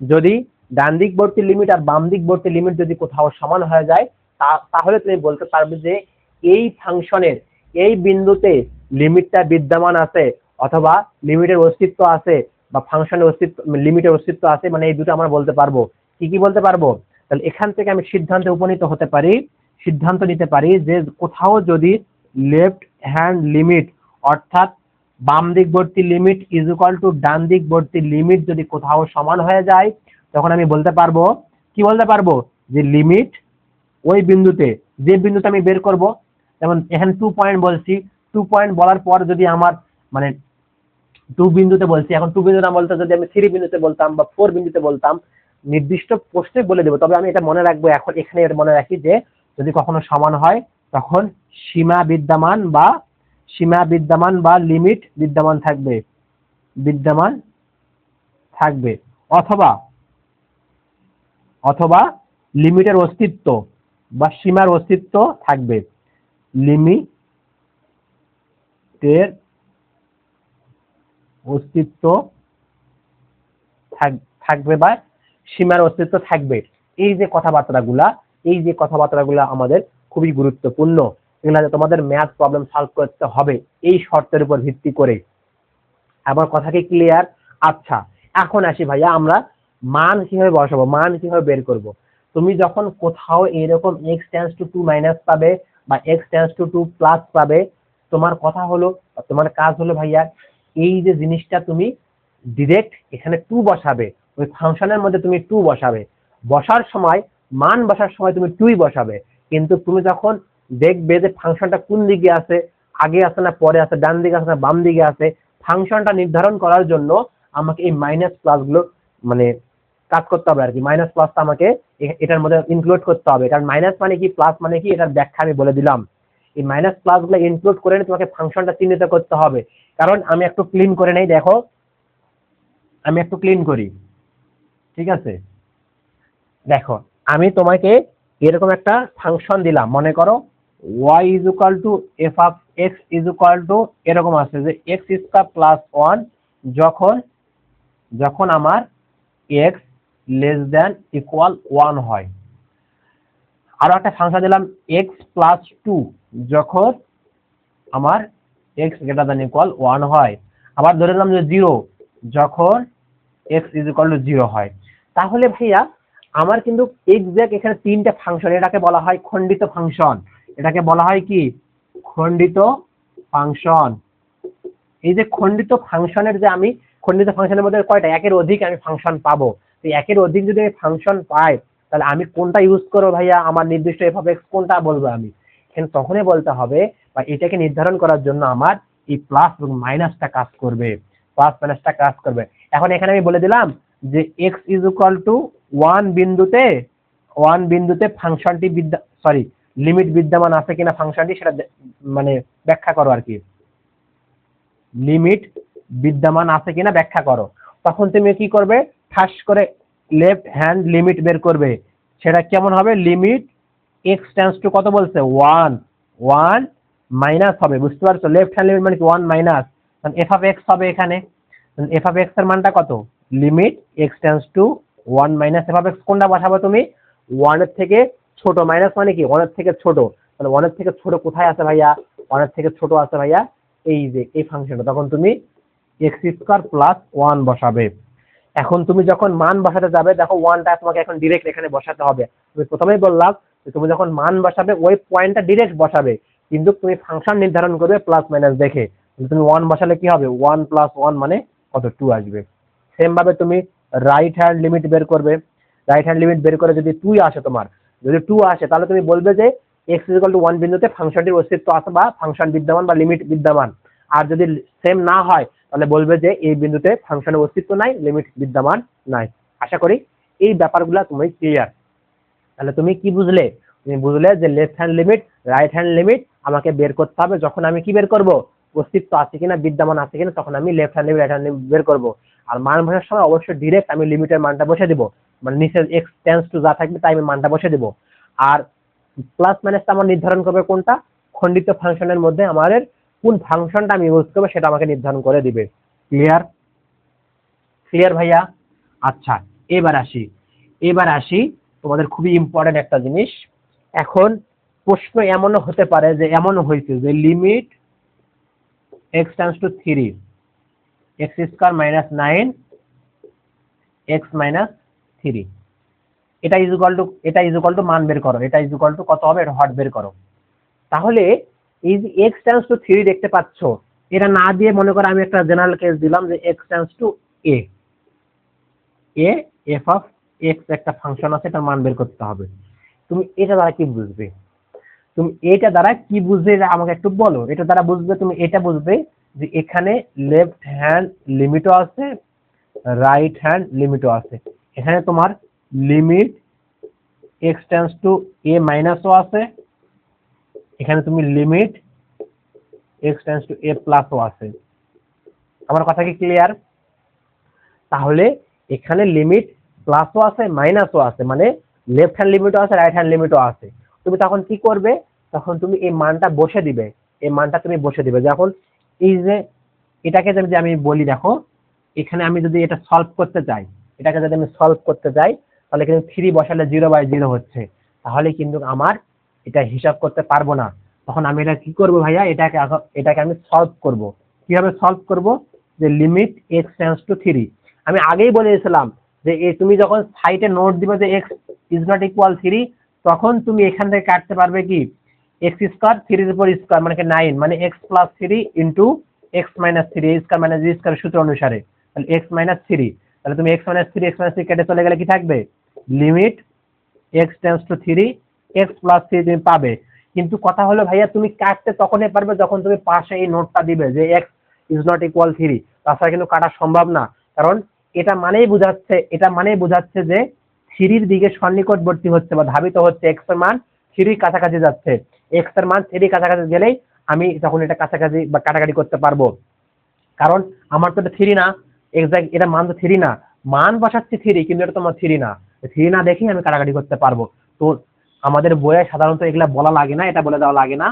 যদি ডান দিকবর্তী লিমিট আর বাম দিকবর্তী লিমিট যদি কোথাও সমান হয়ে যায়, তাহলে তুমি বলতে পারবে যে এই ফাংশনের এই বিন্দুতে লিমিটটা বিদ্যমান আছে, অথবা লিমিটের অস্তিত্ব আছে, বা ফাংশনের অস্তিত্ব লিমিটের অস্তিত্ব আছে, মানে এই দুটো আমরা বলতে পারবো। কি বলতে পারবো? তাহলে এখান থেকে আমি সিদ্ধান্তে উপনীত হতে পারি, সিদ্ধান্ত নিতে পারি যে কোথাও যদি লেফট হ্যান্ড লিমিট অর্থাৎ বাম দিকবর্তী লিমিট ইজ ইকুয়াল টু ডান দিকবর্তী লিমিট যদি কোথাও সমান হয়ে যায়, তখন আমি বলতে পারবো, কি বলতে পারবো? যে লিমিট ওই বিন্দুতে, যে বিন্দুতে আমি বের করব, যেমন এখানে 2 পয়েন্ট বলছি, 2 পয়েন্ট বলার পর যদি আমার মানে 2 বিন্দুতে বলছি, এখন 2 বিন্দু না বলতে যদি আমি 3 বিন্দুতে বলতাম বা 4 বিন্দুতে বলতাম, নির্দিষ্ট প্রশ্নে বলে দেবো। তবে আমি এটা মনে রাখবো, এখন এখানে এটা মনে রাখি যে যদি কখনো সমান হয়, তখন সীমা বিদ্যমান বা লিমিট বিদ্যমান থাকবে, অথবা লিমিটের অস্তিত্ব বা সীমার অস্তিত্ব থাকবে। লিমিটের অস্তিত্ব থাকবে বা সীমার অস্তিত্ব থাকবে। এই যে কথাবার্তাগুলা আমাদের খুবই গুরুত্বপূর্ণ। এগুলা তোমাদের ম্যাথ প্রবলেম সলভ করতে হবে এই শর্তের উপর ভিত্তি করে। আমার কথা কি ক্লিয়ার? আচ্ছা, এখন আসি ভাইয়া আমরা মান কিভাবে বসাবো, মান কিভাবে বের করব। তুমি যখন কোথাও এরকম x টেন্ডস টু 2 মাইনাস পাবে বা x টেন্ডস টু 2 প্লাস পাবে, তোমার কথা হলো, তোমার কাজ হলো ভাইয়া এই যে জিনিসটা তুমি ডিরেক্ট এখানে 2 বসাবে, ওই ফাংশনের মধ্যে তুমি 2 বসাবে, বসার সময় মান বসার সময় তুমি 2ই বসাবে। কিন্তু তুমি যখন দেখবে যে ফাংশনটা কোন দিকে আছে, আগে আছে না পরে আছে, ডান দিকে আছে না বাম দিকে আছে, ফাংশনটা নির্ধারণ করার জন্য আমাকে এই মাইনাস প্লাস গুলো মানে কাজ করতে হবে আর কি। মাইনাস প্লাসটা আমাকে এটার মধ্যে ইনক্লুড করতে হবে, কারণ মাইনাস মানে কি প্লাস মানে কি এটার ব্যাখ্যা আমি বলে দিলাম। এই মাইনাস প্লাস গুলো ইনক্লুড করে তোমাকে ফাংশনটা চিহ্নিত করতে হবে। কারণ আমি একটু ক্লিন করে নেই, দেখো আমি একটু ক্লিন করি, ঠিক আছে? দেখো আমি তোমাকে এরকম একটা ফাংশন দিলাম, মনে করো y is equal to F of x is equal two এরকম আছে যে এক্স স্কয়ার প্লাস 1 যখন যখন আমার এক্স লেস দ্যান ইকুয়াল 1 হয়। আরো একটা ফাংশন দিলাম এক্স প্লাস 2 যখন আমার এক্স গ্রেটার দ্যান ইকুয়াল 1 হয়। আবার ধরে নিলাম যে 0 যখন এক্স ইজ ইকুয়াল টু 0 হয়। তাহলে ভাইয়া আমার কিন্তু এক্সাক্ট এখানে তিনটা ফাংশন, এটাকে বলা হয় খণ্ডিত ফাংশন। এটাকে বলা হয় কি? খণ্ডিত ফাংশন। এই যে খণ্ডিত ফাংশনের যে আমি খণ্ডিত ফাংশনের মধ্যে কয়টা একের অধিক আমি ফাংশন পাবো, এই একের অধিক যদি আমি ফাংশন পাই তাহলে আমি কোনটা ইউজ করবো ভাইয়া, আমার নির্দিষ্ট এফ অফ এক্স কোনটা বলবো আমি, এখানে তখনই বলতে হবে বা এটাকে নির্ধারণ করার জন্য আমার এই প্লাস এবং মাইনাসটা কাজ করবে, প্লাস মাইনাসটা কাজ করবে। এখন এখানে আমি বলে দিলাম যে এক্স ইজ ইকুয়াল টু 1 বিন্দুতে ফাংশনটি লিমিট বিদ্যমান আছে কিনা ফাংশনটি সেটা মানে ব্যাখ্যা করো আর কি, লিমিট বিদ্যমান আছে কিনা ব্যাখ্যা করো। তখন তুমি কি করবে, ঠাস করে লেফট হ্যান্ড লিমিট বের করবে। সেটা কেমন হবে? লিমিট এক্স টেন্ডস টু কত বলছে 1 মাইনাস হবে, বুঝতে পারছো? লেফট হ্যান্ড লিমিট মানে কি 1 মাইনাস, এফ অফ এক্স হবে এখানে। এফ অফ এক্স এর মানটা কত? Limit x tends to 1 minus F of x কোনটা বসাবো তুমি? 1 এর থেকে ছোট, মাইনাস মানে কি 1 এর থেকে ছোট, মানে 1 এর থেকে ছোট কোথায় আছে ভাইয়া? 1 এর থেকে ছোট আছে ভাইয়া এই যে এই ফাংশনটা, তখন তুমি এক্স স্কয়ার প্লাস 1 বসাবে। এখন তুমি যখন মান বসাতে যাবে, দেখো 1টা তোমাকে এখন ডিরেক্ট এখানে বসাতে হবে। তুমি প্রথমেই বললাম যে তুমি যখন মান বসাবে ওই পয়েন্টটা ডিরেক্ট বসাবে, কিন্তু তুমি ফাংশন নির্ধারণ করবে প্লাস মাইনাস দেখে। তুমি 1 বসালে কি হবে? 1 প্লাস 1 মানে কত? 2 আসবে। সেম ভাবে তুমি রাইট হ্যান্ড লিমিট বের করবে। রাইট হ্যান্ড লিমিট বের করে যদি 2 আসে, তোমার যদি 2 আসে তাহলে তুমি বলবে যে x ইজ ইকুয়াল টু 1 বিন্দুতে ফাংশনটির অস্তিত্ব আছে বা ফাংশন বিদ্যমান বা লিমিট বিদ্যমান। আর যদি সেম না হয় তাহলে বলবে যে এই বিন্দুতে ফাংশনের অস্তিত্ব নাই, লিমিট বিদ্যমান নাই। আশা করি এই ব্যাপারগুলো তুমি ক্লিয়ার। তাহলে তুমি কি বুঝলে? তুমি বুঝলে যে left hand limit, right hand limit আমাকে বের করতে হবে। যখন আমি কি বের করব? অস্তিত্ব আছে কিনা, বিদ্যমান আছে কিনা, তখন আমি left hand limit, right hand limit বের করব। আর মান বসার সময় অবশ্যই ডিরেক্ট আমি লিমিটের মানটা বসে দিব, মানে নিচে এক্স টেন্ডস টু যা থাকবে তাই আমি মানটা বসে দিব। আর প্লাস মাইনাসটা আমার নির্ধারণ করবে কোনটা? খণ্ডিত ফাংশনের মধ্যে আমাদের কোন ফাংশনটা আমি ইউজ করবো সেটা আমাকে নির্ধারণ করে দিবে। ক্লিয়ার? ক্লিয়ার ভাইয়া? আচ্ছা, এবার আসি তোমাদের খুবই ইম্পর্টেন্ট একটা জিনিস। এখন প্রশ্ন এমনও হতে পারে যে এমনও হয়েছে যে limit x tends to 3 x square minus 9 x minus 3 এটা ইজ ইকুয়াল টু মান বের করো, এটা ইজ ইকুয়াল টু কত হবে? এটা হট বের করো। তাহলে এই যে এক্স টেন্ডস টু 3 দেখতে পাচ্ছ, এটা না দিয়ে মনে করো আমি একটা জেনারেল কেস দিলাম যে x tends to A F of x একটা ফাংশন আছে, তার মান বের করতে হবে। তুমি এটা দ্বারা কি বুঝবে? তুমি এটা দ্বারা কি বুঝবে আমাকে একটু বলো। এটা দ্বারা বুঝবে, তুমি এটা বুঝবে যে এখানে লেফট হ্যান্ড লিমিটও আছে, রাইট হ্যান্ড লিমিটও আছে। এখানে তোমার লিমিট এক্স টেন্ডস টু এ মাইনাসও আছে, এখানে তুমি লিমিট এক্স টেন্ডস টু এ প্লাসও আছে। আমার কথা কি ক্লিয়ার? তাহলে এখানে লিমিট প্লাসও আছে মাইনাসও আছে, মানে লেফট হ্যান্ড লিমিটও আছে, রাইট হ্যান্ড লিমিটও আছে। তুমি তখন কি করবে? তখন তুমি এই মানটা বসে দিবে, এই মানটা তুমি বসে দিবে। যখন এই যে এটাকে যদি আমি বলি, দেখো এখানে আমি যদি এটা সলভ করতে চাই, এটাকে যদি আমি সলভ করতে চাই তাহলে কিন্তু 3 বসালে 0/0 হচ্ছে, তাহলে কিন্তু আমার এটা হিসাব করতে পারবো না। তখন আমি এটা কি করব ভাইয়া, এটাকে আমি সলভ করব। কিভাবে সলভ করব, যে লিমিট এক্স টেন্ডস টু 3। আমি আগেই বলে দিয়েছিলাম যে তুমি যখন সাইটে নোট দিবে যে এক্স ইজ নট ইকুয়াল 3, তখন তুমি এখান থেকে কাটতে পারবে কি এক্স স্কোয়ার 3 এর উপর স্কোয়ার মানে কি 9, মানে x plus 3 into x minus 3 এ স্কোয়ার মাইনাস বি স্কোয়ার সূত্র অনুসারে, তাহলে এক্স মাইনাস 3, তাহলে তুমি এক্স মাইনাস 3 কেটে চলে গেলে কি থাকবে, limit x tends to 3 x plus 3 তুমি পাবে। কিন্তু কথা হলো ভাইয়া, তুমি কাটতে তখনই পারবে যখন তুমি পাশে এই নোটটা দিবে যে এক্স ইজ নট ইকুয়াল 3, তাছাড়া কিন্তু কাটা সম্ভব না। কারণ এটা মানেই বোঝাচ্ছে যে 3 দিকে সন্নিকটবর্তী হচ্ছে বা ধাবিত হচ্ছে, এক্স এর মান 3 কাছাকাছি যাচ্ছে। এক্স এর মান 3 কাছাকাছি গেলেই আমি তখন এটা কাছাকাছি বা কাটাকাটি করতে পারবো। কারণ আমার তো এটা 3 না, এক্সাক্ট এটা মান তো 3 না, মান বসাচ্ছি 3 কিন্তু এটা তো আমার 3 না, 3 না দেখেই আমি কাটাকাটি করতে পারবো। তো আমাদের বইয়ে সাধারণত এগুলা বলা লাগে না, এটা বলে দেওয়া লাগে না,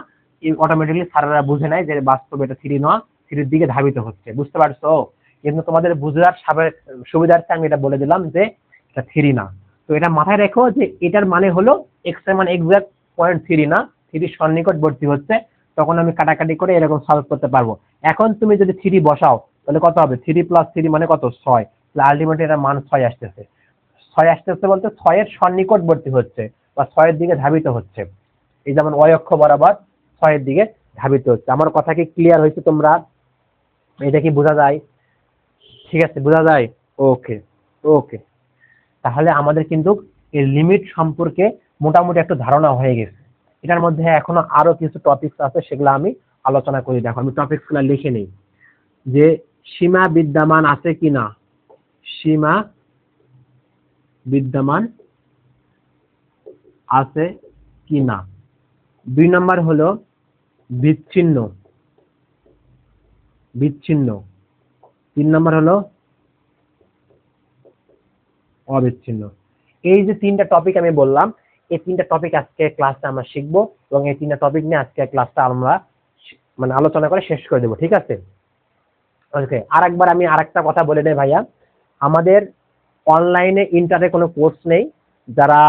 অটোমেটিকলি স্যারেরা বুঝে নেয় যে বাস্তবে এটা 3 নয়, 3 দিকে ধাবিত হচ্ছে, বুঝতে পারছো? কিন্তু তোমাদের বুঝার সুবিধার্থে আমি এটা বলে দিলাম যে এটা 3 না। তো এটা মাথায় রেখো যে এটার মানে হলো এক্স এর মান এক্সাক্ট 0.3 না, 3 সন্নিকটবর্তী হচ্ছে, তখন আমি কাটাকাটি করে এরকম সলভ করতে পারবো। এখন তুমি যদি 3 বসাও তাহলে কত হবে, 3 প্লাস 3 মানে কত, 6, তাহলে আলটিমেটলি এটার মান 6 আসতেছে। 6 আসতেছে বলতে 6 এর সন্নিকটবর্তী হচ্ছে বা 6 এর দিকে ধাবিত হচ্ছে। এই যেমন y অক্ষ বরাবর 6 এর দিকে ধাবিত হচ্ছে। আমার কথা কি ক্লিয়ার হয়েছে তোমরা? এটা কি বোঝা যায়? ঠিক আছে, বোঝা যায়? ওকে ওকে, তাহলে আমাদের কিন্তু এই লিমিট সম্পর্কে মোটামুটি একটা ধারণা হয়ে গেছে। এটার মধ্যে এখনো আরো কিছু টপিকস আছে, সেগুলো আমি আলোচনা করি। দেখো আমি টপিকস গুলো লিখে নিই, যে সীমা বিদ্যমান আছে কিনা, সীমা বিদ্যমান আছে কিনা। 2 নম্বর হলো বিচ্ছিন্ন, 3 নম্বর হলো অবিচ্ছিন্ন। এই যে 3টা টপিক আমি বললাম, এই 3টা টপিক আজকে ক্লাসে আমরা শিখবো এবং এই 3টা টপিক নিয়ে আজকে ক্লাসটা আমরা মানে আলোচনা করে শেষ করে দেবো, ঠিক আছে? ওকে, আরেকবার আমি আরেকটা কথা বলে নেই ভাইয়া, আমাদের অনলাইনে ইন্টারে কোনো কোর্স নেই। যারা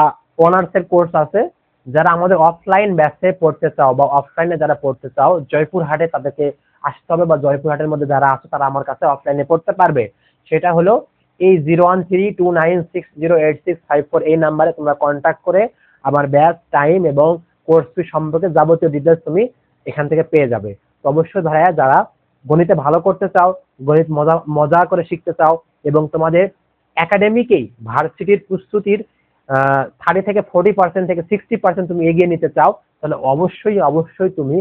অনার্সের কোর্স আছে, যারা আমাদের অফলাইন ব্যাচে পড়তে চাও বা অফলাইনে যারা পড়তে চাও, জয়পুরহাটে তাদেরকে আসতে হবে, বা জয়পুরহাটের মধ্যে যারা আছে তারা আমার কাছে অফলাইনে পড়তে পারবে। সেটা হলো এই 0132960865 এই নাম্বারে তোমরা কন্ট্যাক্ট করে আমার ব্যাচ, টাইম এবং কোর্স ফি সম্পর্কে যাবতীয় ডিটেলস তুমি এখান থেকে পেয়ে যাবে। তো অবশ্যই ভাইয়া, যারা গণিতে ভালো করতে চাও, গণিত মজা মজা করে শিখতে চাও এবং তোমাদের একাডেমিকেই ভার্সিটির প্রস্তুতির 30 থেকে 40% থেকে 60% তুমি এগিয়ে নিতে চাও, তাহলে অবশ্যই তুমি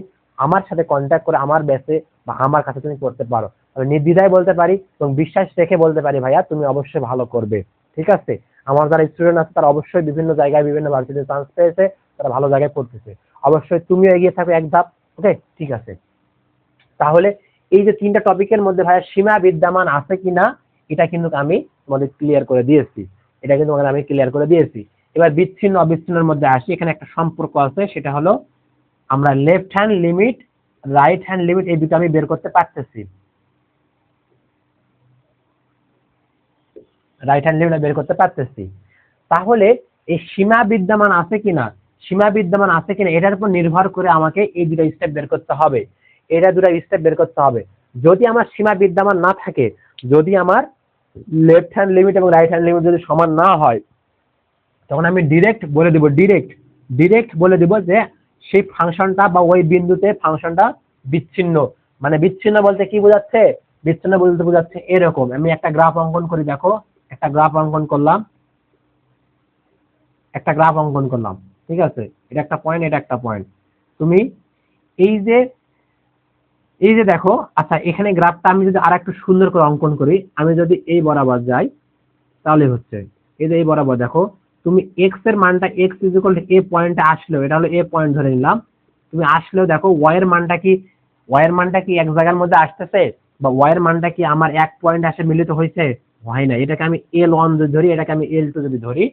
আমার সাথে কন্ট্যাক্ট করে আমার ব্যাচে বা আমার কাছে তুমি করতে পারো। আমি নির্দ্বিধায় বলতে পারি এবং বিশ্বাস রেখে বলতে পারি ভাইয়া, তুমি অবশ্যই ভালো করবে, ঠিক আছে? আমার যারা স্টুডেন্ট আছে তারা অবশ্যই বিভিন্ন জায়গায় বিভিন্ন ভার্সিটিতে চান্স পেয়েছে, তারা ভালো জায়গায় পড়তেছে। অবশ্যই তুমিও এগিয়ে থাকবে এক ধাপ। ওকে, ঠিক আছে। তাহলে এই যে 3টা টপিকের মধ্যে ভাইয়া সীমা বিদ্যমান আছে কিনা, এটা কিন্তু আমি তোমাদের ক্লিয়ার করে দিয়েছি, এবার বিচ্ছিন্ন অবিচ্ছিন্নের মধ্যে আসি। এখানে একটা সম্পর্ক আছে, সেটা হলো আমরা left hand limit, right hand limit, এই দুটো আমি বের করতে পারতেছি। তাহলে এই সীমা বিদ্যমান আছে কিনা, এটার উপর নির্ভর করে আমাকে এই দুটো স্টেপ বের করতে হবে। যদি আমার সীমা বিদ্যমান না থাকে, যদি আমার লেফট হ্যান্ড লিমিট এবং রাইট হ্যান্ড লিমিট যদি সমান না হয়, তখন আমি ডিরেক্ট বলে দিব যে সেই ফাংশনটা বা ওই বিন্দুতে ফাংশনটা বিচ্ছিন্ন। মানে বিচ্ছিন্ন বলতে কি বোঝাচ্ছে, বোঝাচ্ছে এরকম। আমি একটা গ্রাফ অঙ্কন করি, দেখো একটা গ্রাফ অঙ্কন করলাম, ঠিক আছে? এটা একটা পয়েন্ট, এটা একটা পয়েন্ট। তুমি এই যে দেখো, আচ্ছা এখানে গ্রাফটা আমি যদি আর একটু সুন্দর করে অঙ্কন করি, আমি যদি এই বরাবর যাই তাহলে হচ্ছে এই যে এই বরাবর দেখো, তুমি এক্স এর মানটা এক্স ইজ ইকুয়াল টু এ পয়েন্টে আসলেও, এটা হলো এ পয়েন্ট ধরে নিলাম, তুমি আসলেও দেখো ওয়াই এর মানটা কি এক জায়গার মধ্যে আসতেছে, বা ওয়াই এর মানটা কি আমার এক পয়েন্ট আসে মিলিত হয়েছে, হয় না। এটাকে আমি L1 যদি ধরি, এটাকে আমি L2 যদি ধরি,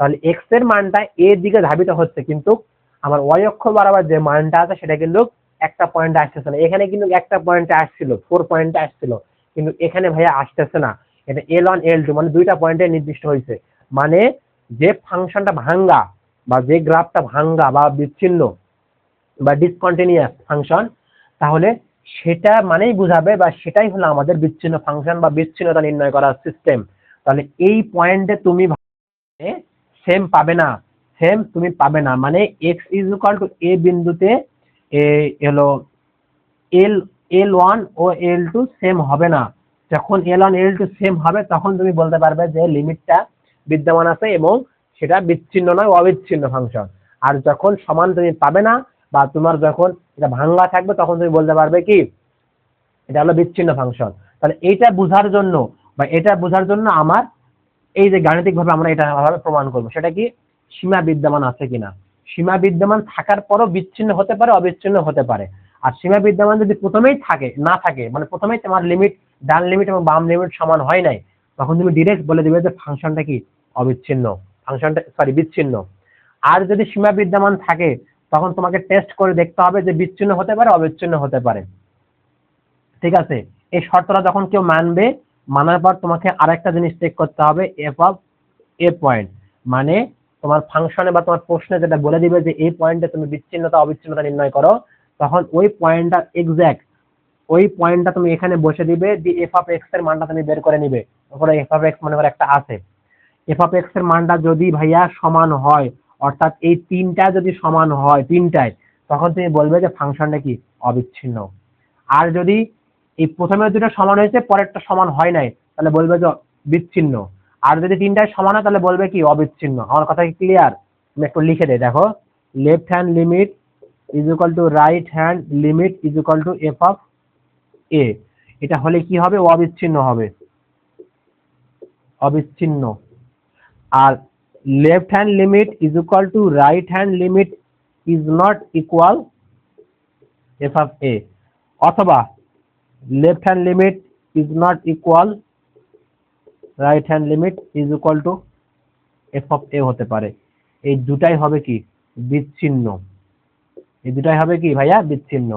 তাহলে এক্স এর মানটা এর দিকে ধাবিত হচ্ছে, কিন্তু আমার ওয়াই অক্ষ বরাবর যে মানটা আছে সেটা কিন্তু একটা পয়েন্টে আসতেছে না। এখানে কিন্তু একটা পয়েন্টে আসছিল, 4 পয়েন্টে আসছিল, কিন্তু এখানে ভাইয়া আসতেছে না। এটা L1 L2 মানে দুইটা পয়েন্টে নির্দিষ্ট হয়েছে। মানে যে ফাংশনটা ভাঙ্গা বা যে গ্রাফটা ভাঙ্গা বা বিচ্ছিন্ন, বা ডিসকন্টিনিউয়াস ফাংশন, তাহলে সেটা মানেই বুঝাবে বা সেটাই হলো আমাদের বিচ্ছিন্ন ফাংশন বা বিচ্ছিন্নতা নির্ণয় করার সিস্টেম। তাহলে এই পয়েন্টে তুমি সেম পাবে না, সেম তুমি পাবে না, মানে এক্স ইজ ইকুয়াল টু এ বিন্দুতে এ হলো L1 ও L2 সেম হবে না। যখন L1 L2 সেম হবে তখন তুমি বলতে পারবে যে লিমিটটা বিদ্যমান আছে এবং সেটা বিচ্ছিন্ন নয়, অবিচ্ছিন্ন ফাংশন। আর যখন সমান তুমি পাবে না বা তোমার যখন এটা ভাঙা থাকবে তখন তুমি বলতে পারবে কি এটা হলো বিচ্ছিন্ন ফাংশন। তাহলে এইটা বোঝার জন্য বা এটা বোঝার জন্য আমার এই যে গাণিতিকভাবে আমরা এটা ভাবে প্রমাণ করব, সেটা কি সীমা বিদ্যমান আছে কিনা। সীমা বিদ্যমান থাকার পরও বিচ্ছিন্ন হতে পারে, অবিচ্ছিন্ন হতে পারে। আর সীমা বিদ্যমান যদি প্রথমেই না থাকে, মানে প্রথমেই তোমার লিমিট, ডান লিমিট এবং বাম লিমিট সমান হয় নাই, তখন তুমি ডিরেক্ট বলে দিবে যে ফাংশনটা কি অবিচ্ছিন্ন, ফাংশনটা বিচ্ছিন্ন। আর যদি সীমা বিদ্যমান থাকে তখন তোমাকে টেস্ট করে দেখতে হবে যে বিচ্ছিন্ন হতে পারে, অবিচ্ছিন্ন হতে পারে। ঠিক আছে, এই শর্তটা যখন কেউ মানবে, মানার পর তোমাকে আরেকটা জিনিস চেক করতে হবে, এফ অফ এ পয়েন্ট, মানে তোমার ফাংশনে বা তোমার প্রশ্নে যেটা বলে দিবে যে এই পয়েন্টে তুমি বিচ্ছিন্নতা অবিচ্ছিন্নতা নির্ণয় করো, তখন ওই পয়েন্টটা এক্সাক্ট ওই পয়েন্টটা তুমি এখানে বসে দিবে, দি এফ অফ এক্স এর মানটা তুমি বের করে নিবে। তারপরে এফ অফ এক্স মনে করে একটা আছে, এফ অফ এক্স এর মানটা যদি ভাইয়া সমান হয়, অর্থাৎ এই তিনটা যদি সমান হয় তিনটায়, তখন তুমি বলবে যে ফাংশনটা কি অবিচ্ছিন্ন। আর যদি এই প্রথমে দুটো সমান হয়েছে পরেরটা সমান হয় নাই, তাহলে বলবে যে বিচ্ছিন্ন। আর যদি তিনটায় সমান হয় তাহলে বলবে কি অবিচ্ছিন্ন। আমার কথা কি ক্লিয়ার? আমি একটু লিখে দেই, দেখো, left hand limit is equal to right hand limit is equal to F of A. এটা হলে কি হবে? অবিচ্ছিন্ন হবে, অবিচ্ছিন্ন। আর left hand limit is equal to right hand limit is not equal F of A, অথবা left hand limit is not equal right hand limit is equal to f of a হতে পারে। এই দুটাই হবে কি বিচ্ছিন্ন, এই দুটাই হবে কি ভাইয়া বিচ্ছিন্ন।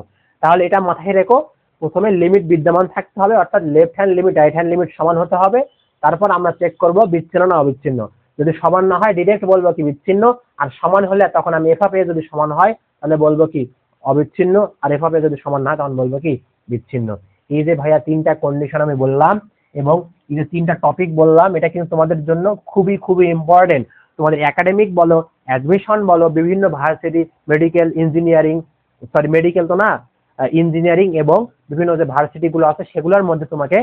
তাহলে এটা মাথায় রেখো, প্রথমে লিমিট বিদ্যমান থাকতে হবে, অর্থাৎ left hand limit right hand limit সমান হতে হবে, তারপর আমরা চেক করব বিচ্ছিন্ন না অবিচ্ছিন্ন। যদি সমান না হয় ডিরেক্ট বলবো কি বিচ্ছিন্ন, আর সমান হলে তখন আমি এফ অফ এ যদি সমান হয় তাহলে বলবো কি অবিচ্ছিন্ন, আর এফ অফ এ যদি সমান না হয় তখন বলবো কি বিচ্ছিন্ন। এই যে ভাইয়া তিনটা কন্ডিশন আমি বললাম এবং এই যে তিনটা টপিক বললাম, এটা কিন্তু তোমাদের জন্য খুবই খুবই ইম্পর্টেন্ট। তোমাদের একাডেমিক বলো, অ্যাডমিশন বলো, বিভিন্ন ভার্সিটি, মেডিকেল, ইঞ্জিনিয়ারিং, মেডিকেল তো না, ইঞ্জিনিয়ারিং এবং বিভিন্ন যে ভার্সিটি গুলো আছে সেগুলোর মধ্যে তোমাকে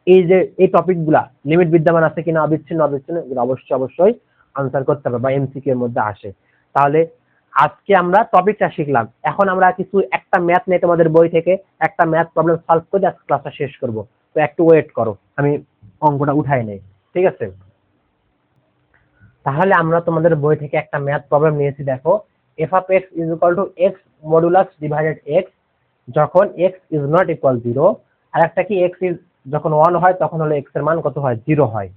এই যে এই টপিক গুলা লিমিট বিদ্যমান আছে কিনা, অবিচ্ছিন্ন অবিচ্ছিন্ন, অবশ্যই অবশ্যই আনসার করতে হবে বা এমসিকিউ এর মধ্যে আসে। তাহলে আজকে আমরা টপিকটা শিখলাম, এখন আমরা কিছু একটা ম্যাথ নিয়ে তোমাদের বই থেকে একটা ম্যাথ প্রবলেম সলভ করে আজকে ক্লাসটা শেষ করব। তো একটু ওয়েট করো, আমি অঙ্কটা উঠাই নেই, ঠিক আছে? তাহলে আমরা তোমাদের বই থেকে একটা ম্যাথ প্রবলেম নিয়েছি, দেখো, F of x is equal two x modulus divided x যখন এক্স ইজ নট ইকুয়াল 0, আর একটা কি এক্স ইজ যখন 1 হয় তখন হলো এক্স এর মান কত হয়? 0 হয়।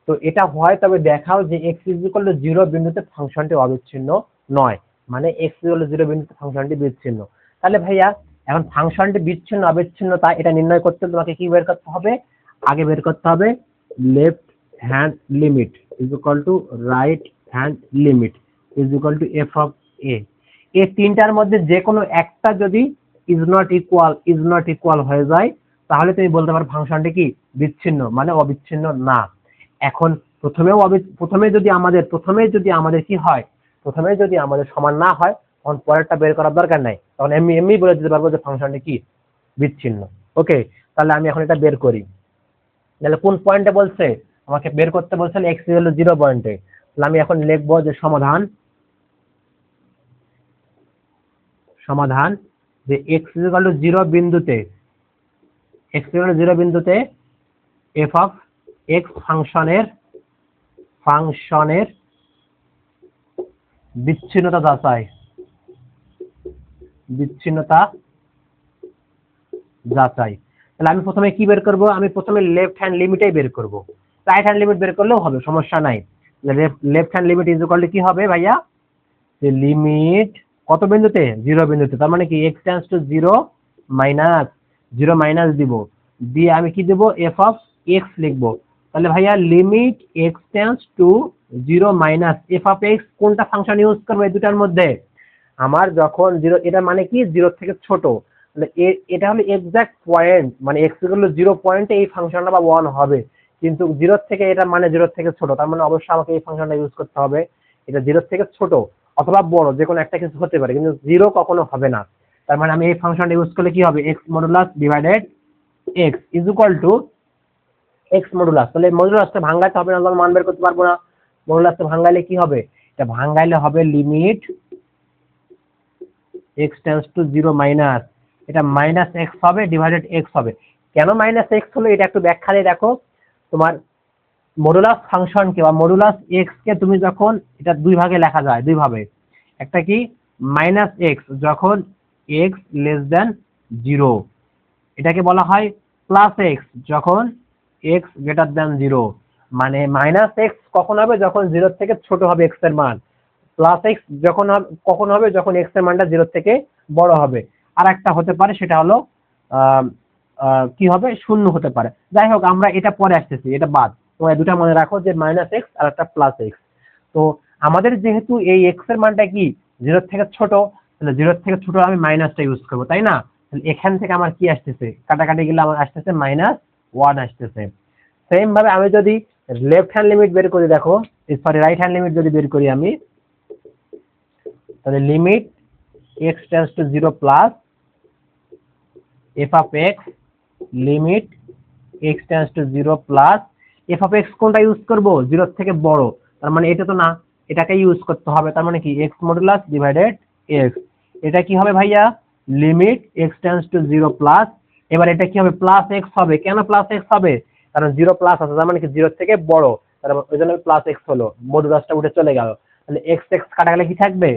তো এটা হয়, তবে দেখাও যে এক্স ইজ ইকুয়াল টু 0 বিন্দুতে ফাংশনটি অবিচ্ছিন্ন নয়, মানে এক্স ইজ ইকুয়াল টু 0 বিন্দুতে ফাংশনটি বিচ্ছিন্ন। তাহলে ভাইয়া এখন ফাংশনটি বিচ্ছিন্ন অবিচ্ছিন্নতা এটা নির্ণয় করতে তোমাকে কি বের করতে হবে? আগে বের করতে হবে left hand limit is equal to right hand limit is equal to F of A. এই তিনটার মধ্যে যে কোনো একটা যদি ইজ নট ইকুয়াল হয়ে যায় তাহলে তুমি বলতে পারো ফাংশনটি কি বিচ্ছিন্ন, মানে অবিচ্ছিন্ন না। এখন প্রথমে যদি আমাদের কি হয়, প্রথমে যদি আমাদের সমান না হয় তখন পরেরটা বের করার দরকার নাই, তখন এমনি বলে দিতে পারবো যে ফাংশনটি কি বিচ্ছিন্ন। ওকে, তাহলে আমি এখন এটা বের করি। তাহলে কোন পয়েন্টে বলছে আমাকে বের করতে বলছেন? এক্স ইকুয়াল টু 0 পয়েন্টে। তাহলে আমি এখন লিখবো যে সমাধান যে এক্স ইকুয়াল টু 0 বিন্দুতে এফ অফ এক্স ফাংশনের বিচ্ছিন্নতা যাচাই। তাহলে আমি প্রথমে কি বের করব? আমি প্রথমে লেফট হ্যান্ড লিমিটই বের করব, রাইট হ্যান্ড লিমিট বের করলেও হবে, সমস্যা নাই। Left hand limit is equal two কি হবে ভাইয়া? যে লিমিট কত বিন্দুতে? 0 বিন্দুতে। তার মানে কি x টেন্ডস টু 0 মাইনাস দিব, দিয়ে আমি কি দেব? এফ অফ এক্স লিখবো। তাহলে ভাইয়া limit x tends to 0 minus F of x, কোনটা ফাংশন ইউজ করবো এই দুটার মধ্যে? আমার যখন জিরো, এটা মানে কি জিরো থেকে ছোট, মানে এটা হলো এক্সাক্ট পয়েন্ট, মানে এক্স ইকুয়াল টু 0 পয়েন্টে এই ফাংশনটা বা 1 হবে, কিন্তু জিরো থেকে এটা মানে জিরো থেকে ছোট, তার মানে অবশ্যই আমাকে এই ফাংশনটা ইউজ করতে হবে। এটা জিরো থেকে ছোট অথবা বড় যে কোনো একটা কিছু হতে পারে, কিন্তু জিরো কখনো হবে না। তার মানে আমি এই ফাংশনটা ইউজ করলে কি হবে, x modulus divided x is equal two x modulus. তাহলে মডুলাসটা ভাঙাইতে হবে না, তাহলে মান বের করতে পারবো না। মডুলাসটা ভাঙাইলে কি হবে, এটা ভাঙাইলে হবে limit x tends to zero minus, এটা মাইনাস এক্স হবে ডিভাইডেড এক্স হবে। কেন মাইনাস এক্স হলো এটা একটু ব্যাখ্যা দিয়ে দেখো। তোমার মডুলাস ফাংশনকে বা মডুলাস এক্স কে তুমি যখন, এটা দুই ভাগে লেখা যায়, দুই ভাবে। একটা কি মাইনাস এক্স যখন এক্স লেস দেন জিরো, এটাকে বলা হয় প্লাস এক্স যখন এক্স গ্রেটার দেন জিরো। মানে মাইনাস এক্স কখন হবে, যখন জিরো থেকে ছোট হবে এক্স এর মান। প্লাস এক্স যখন কখন হবে, যখন এক্স এর মানটা জিরো থেকে বড় হবে। আর একটা হতে পারে সেটা হলো কি হবে, শূন্য হতে পারে। যাই হোক আমরা এটা পরে আসতেছি, এটা বাদ, তোমরা দুটা মনে রাখো যে মাইনাস এক্স আর একটা প্লাস এক্স। তো আমাদের যেহেতু এই এক্স এর মানটা কি জিরো থেকে ছোট, তাহলে জিরো থেকে ছোট আমি মাইনাসটা ইউজ করবো, তাই না? তাহলে এখান থেকে আমার কি আসতেছে, কাটাকাটি গেলে আমার আসতেছে -1 আসতেছে। সেম ভাবে আমি যদি লেফট হ্যান্ড লিমিট বের করি, দেখো সরি রাইট হ্যান্ড লিমিট যদি বের করি আমি, তাহলে limit x tends to 0 plus f of x, limit x tends to 0 plus f of x কোনটা ইউজ করব, 0 থেকে বড়, তার মানে এটা তো না, এটাকে ইউজ করতে হবে। তার মানে কি x মডুলাস ডিভাইডেড x, এটা কি হবে ভাইয়া limit x tends to 0 plus, এবার এটা কি হবে প্লাস x হবে। কেন প্লাস x হবে, কারণ 0 প্লাস আছে, তার মানে কি 0 থেকে বড়, তার মানে ওই জন্য প্লাস x হলো, মডুলাসটা উঠে চলে গেল। তাহলে x x কাটা গেলে কি থাকবে,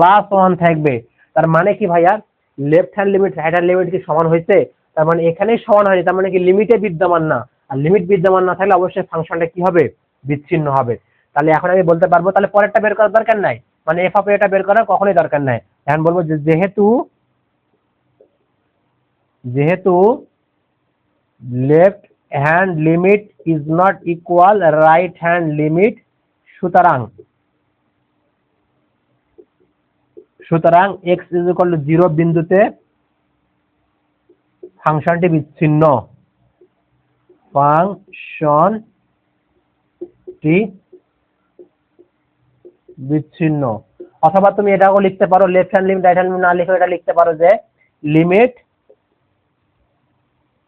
+1 থাকবে। তার মানে কি ভাইয়া left hand limit right hand limit কি সমান হয়েছে, তার মানে এখানেই সমান হয়নি, তার মানে কি লিমিটে বিদ্যমান না, আর লিমিট বিদ্যমান না থাকলে অবশ্যই ফাংশনটা কি হবে, বিচ্ছিন্ন হবে। তাহলে এখন আমি বলতে পারবো, তাহলে পরেরটা বের করার দরকার নাই, মানে এফ অফ এটা বের করার কখনোই দরকার নাই। এখন বলবো যে যেহেতু যেহেতু left hand limit is not equal right hand limit, সুতরাং x ইজ ইকুয়াল টু 0 বিন্দুতে ফাংশনটি বিচ্ছিন্ন, ফাংশনটি বিচ্ছিন্ন। অথবা তুমি এটাও লিখতে পারো, left hand limit right hand limit না লিখে এটা লিখতে পারো যে limit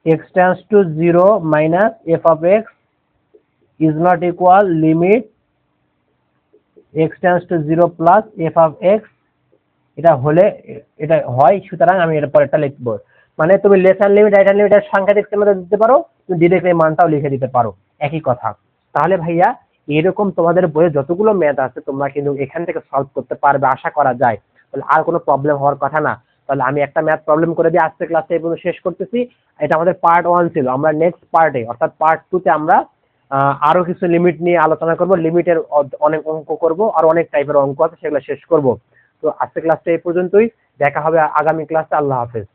x tends to 0 minus f of x is not equal limit x tends to 0 plus f of x, এটা হলে এটা হয়, সুতরাং আমি এর পরেরটা লিখবো। মানে তুমি left hand limit right hand লিমিটের সাংখ্যিক মধ্যে দিতে পারো, তুমি ডিরেক্টলি মানটাও লিখে দিতে পারো, একই কথা। তাহলে ভাইয়া এরকম তোমাদের বইয়ে যতগুলো ম্যাথ আছে তোমরা কিন্তু এখান থেকে সলভ করতে পারবে আশা করা যায়, তাহলে আর কোনো প্রবলেম হওয়ার কথা না। তাহলে আমি একটা ম্যাথ প্রবলেম করে দিয়ে আজকে ক্লাসে এই পর্যন্ত শেষ করতেছি। এটা আমাদের পার্ট 1 ছিল, আমরা নেক্সট পার্টে অর্থাৎ পার্ট 2 তে আমরা আরো কিছু লিমিট নিয়ে আলোচনা করব, লিমিটের অনেক অঙ্ক করব, আর অনেক টাইপের অঙ্ক আছে সেগুলো শেষ করব। তো আজকে ক্লাসটা এই পর্যন্তই, দেখা হবে আগামী ক্লাসে। আল্লাহ হাফেজ।